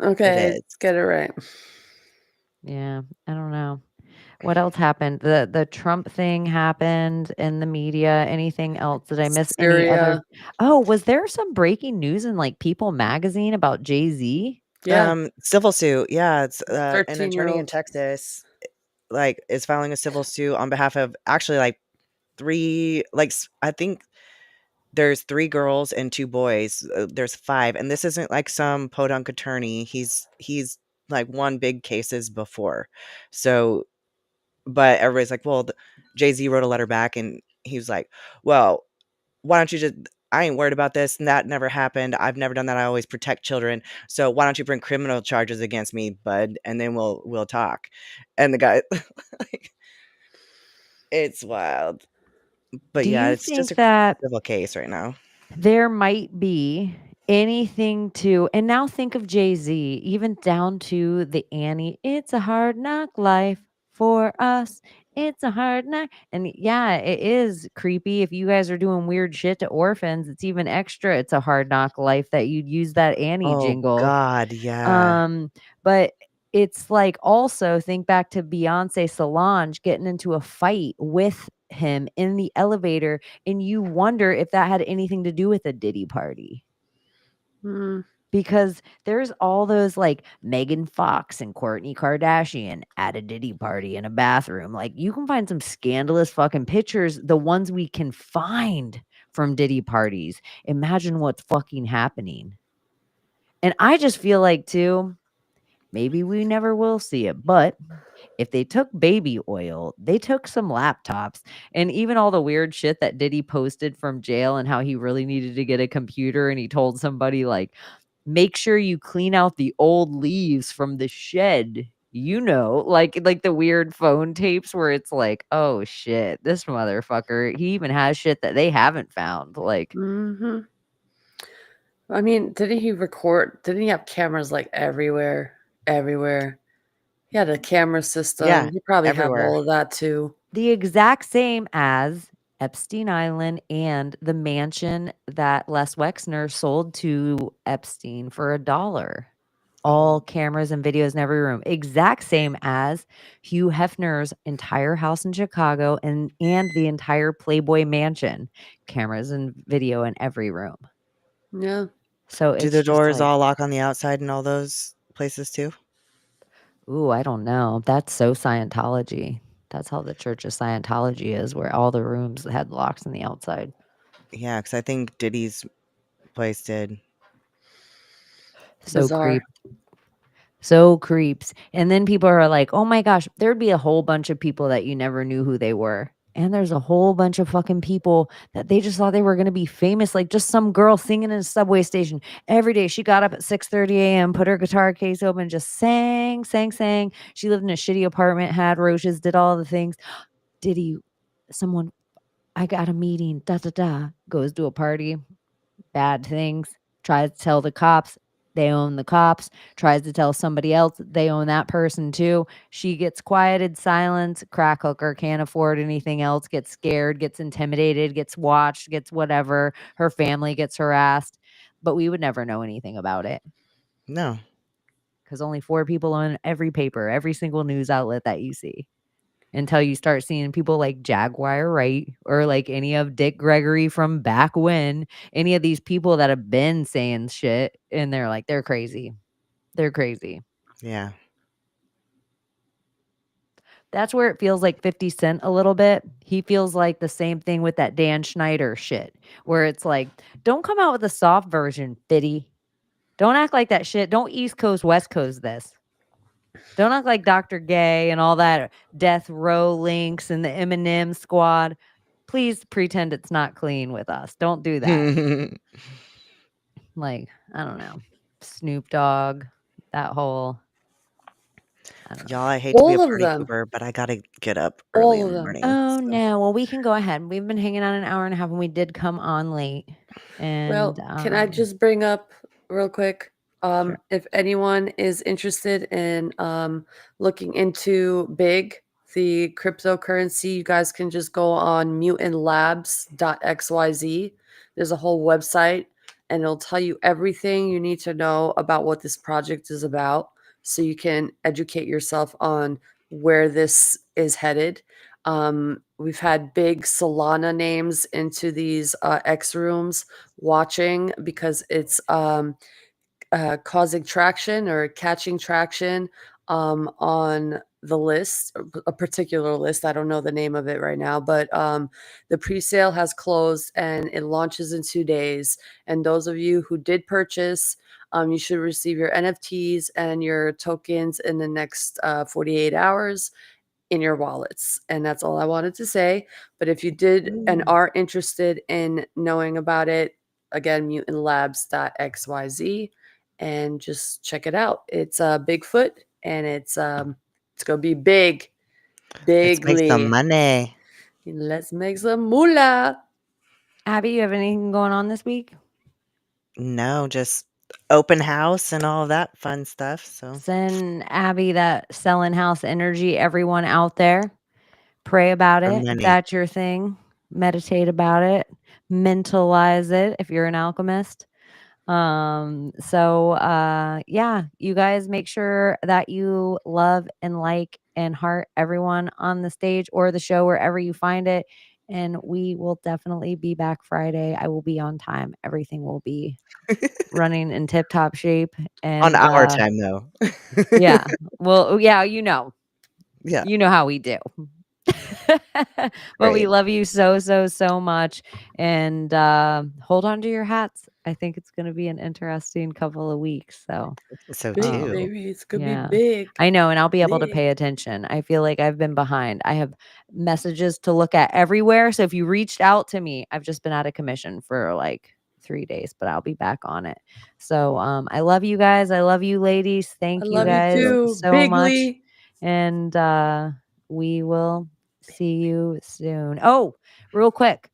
Okay, is. let's get it right. Yeah, I don't know. What else happened? The Trump thing happened in the media. Anything else? Did I miss any other? Syria. Oh, was there some breaking news in like People magazine about Jay-Z? Yeah, Civil suit. Yeah, it's an attorney in 13-year-old. Texas, like, is filing a civil suit on behalf of actually like three, like I think there's 3 girls and 2 boys. There's 5, and this isn't like some podunk attorney. He's like won big cases before. So, but everybody's like, well, Jay-Z wrote a letter back, and he was like, well, why don't you just, I ain't worried about this, and that never happened. I've never done that. I always protect children. So why don't you bring criminal charges against me, bud? And then we'll talk. And the guy, like, it's wild. But Do yeah, you it's just think a that civil case right now. there might be anything to, and now think of Jay-Z, even down to the Annie, it's a hard knock life for us. It's a hard knock. And yeah, it is creepy. If you guys are doing weird shit to orphans, it's even extra. It's a hard knock life that you'd use that Annie Oh jingle. God, yeah. But it's like, also think back to Beyonce Solange getting into a fight with him in the elevator, and you wonder if that had anything to do with a Diddy party. Mm, Because there's all those like Megan Fox and Kourtney Kardashian at a Diddy party in a bathroom. Like, you can find some scandalous fucking pictures, the ones we can find from Diddy parties. Imagine what's fucking happening. And I just feel like, too, maybe we never will see it, but if they took baby oil, they took some laptops, and even all the weird shit that Diddy posted from jail and how he really needed to get a computer, and he told somebody like, make sure you clean out the old leaves from the shed. Like the weird phone tapes where it's like, oh shit, this motherfucker, he even has shit that they haven't found. Like, hmm I mean, didn't he record? Didn't he have cameras like everywhere? Everywhere. He had a camera system. Yeah, He probably have everywhere. all of that too. the exact same as Epstein Island and the mansion that Les Wexner sold to Epstein for $1. All cameras and videos in every room. Exact same as Hugh Hefner's entire house in Chicago and the entire Playboy mansion. Cameras and video in every room. Yeah. So Do it's the just doors like, all lock on the outside in all those places too? ooh, I don't know. That's so Scientology. That's how the Church of Scientology is, where all the rooms had locks on the outside. Yeah, because I think Diddy's place did. So Bizarre. creeps. And then people are like, oh my gosh, there'd be a whole bunch of people that you never knew who they were. And there's a whole bunch of fucking people that they just thought they were going to be famous. Like just some girl singing in a subway station every day. She got up at 6:30 a.m., put her guitar case open, just sang. She lived in a shitty apartment, had roaches, did all the things. Someone, I got a meeting, goes to a party, bad things, tries to tell the cops, they own the cops, tries to tell somebody else, they own that person too. She gets quieted, silence, crack hooker, can't afford anything else, gets scared, gets intimidated, gets watched, gets whatever. Her family gets harassed, but we would never know anything about it No. because only 4 people on every paper, every single news outlet that you see. Until you start seeing people like Jaguar Wright or like any of Dick Gregory from back when, any of these people that have been saying shit and they're like, they're crazy. They're crazy. Yeah. That's where it feels like 50 Cent a little bit. He feels like the same thing with that Dan Schneider shit, where it's like, don't come out with a soft version, Fitty. Don't act like that shit. Don't East Coast, West Coast this. Don't act like Dr. Gay and all that Death Row links and the Eminem squad. Please pretend it's not clean with us. Don't do that. Like, I don't know. Snoop Dogg, that whole. I don't know. Y'all, I hate to be a All of party them. pooper, but I gotta get up early All in of the them. morning. Oh, so. no. Well, we can go ahead. We've been hanging out an hour and a half and we did come on late. Well, And can I just bring up real quick? Sure. If anyone is interested in looking into Big, the cryptocurrency, you guys can just go on mutantlabs.xyz. There's a whole website and it'll tell you everything you need to know about what this project is about so you can educate yourself on where this is headed. We've had big Solana names into these X rooms watching because it's causing traction or catching traction on the list, a particular list. I don't know the name of it right now, but the pre-sale has closed and it launches in 2 days. And those of you who did purchase, you should receive your NFTs and your tokens in the next 48 hours in your wallets. And that's all I wanted to say. But if you did and are interested in knowing about it, again, mutantlabs.xyz and just check it out. It's Bigfoot and it's gonna be big. Let's make some Bigly. money. Let's make some moolah. Abbie, you have anything going on this week? No, just open house and all of that fun stuff. So Send Abbie that selling house energy, everyone out there. Pray about for it. If money. that's your thing. Meditate about it. Mentalize it if you're an alchemist. Yeah, you guys make sure that you love and like and heart everyone on the stage or the show wherever you find it. And we will definitely be back Friday. I will be on time. Everything will be running in tip top shape. And On our time though. yeah. Well, yeah, you know Yeah. how we do. But we Great. love you so much. And hold on to your hats. I think it's going to be an interesting couple of weeks. So So Big, too. baby. It's gonna yeah. be big. I know, and I'll be able to Big. pay attention. I feel like I've been behind. I have messages to look at everywhere. So if you reached out to me, I've just been out of commission for like 3 days, but I'll be back on it. So I love you guys. I love you ladies. Thank I you love you guys too. so much. Bigly. And we will see you soon. Oh, real quick.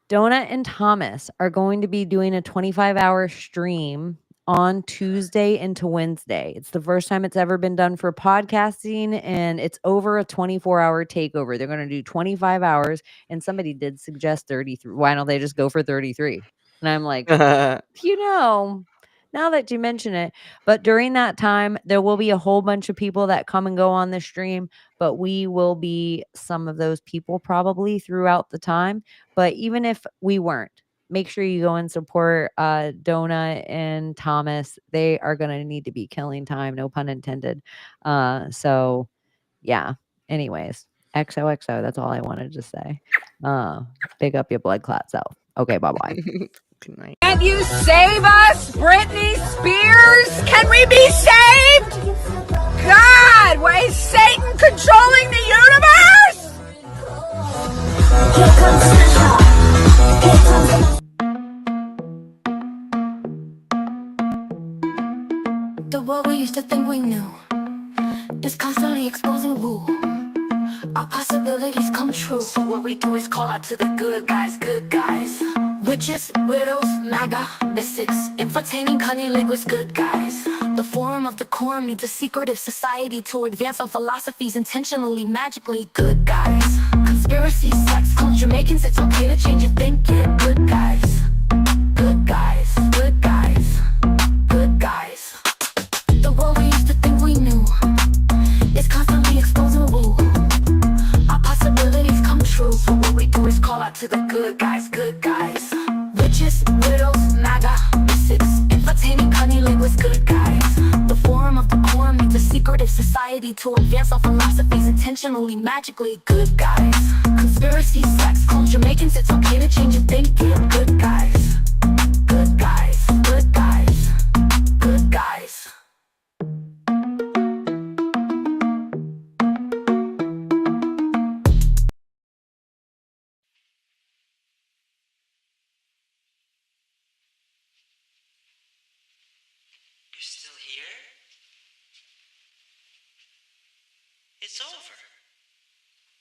Donut and Thomas are going to be doing a 25-hour stream on Tuesday into Wednesday. It's the first time it's ever been done for podcasting, and it's over a 24-hour takeover. They're going to do 25 hours, and somebody did suggest 33. Why don't they just go for 33? And I'm like, now that you mention it, but during that time, there will be a whole bunch of people that come and go on the stream, but we will be some of those people probably throughout the time. But even if we weren't, make sure you go and support Donut and Thomas. They are going to need to be killing time, no pun intended. So yeah, anyways, XOXO, that's all I wanted to say. Big up your blood clot self. Okay, bye-bye. Good night. Can you save us, Britney Spears? Can we be saved? God, why is Satan controlling the universe? world we used to think we knew is constantly exposing woo. Our possibilities come true. So what we do is call out to the good guys, good guys. Witches, widows, MAGA, mystics, entertaining cunning linguists, good guys. The forum of the quorum needs a secretive society to advance our philosophies intentionally, magically, good guys. Conspiracy, sex, culture, Jamaicans, it's okay to change your thinking, good guys. Good guys, good guys, good guys. The world we used to think we knew is constantly exposing woo. Our possibilities come true. So what we do is call out to the good guys, good guys. Witches, widows, MAGA, mystics, entertaining cunning linguists, good guys. The forum of the quorum needs a secretive society to advance our philosophies intentionally, magically, good guys. Conspiracy, sex, culture, Jamaicans, it's okay to change your thinking, good guys. Good guys, good guys, good guys. You're still here? It's over.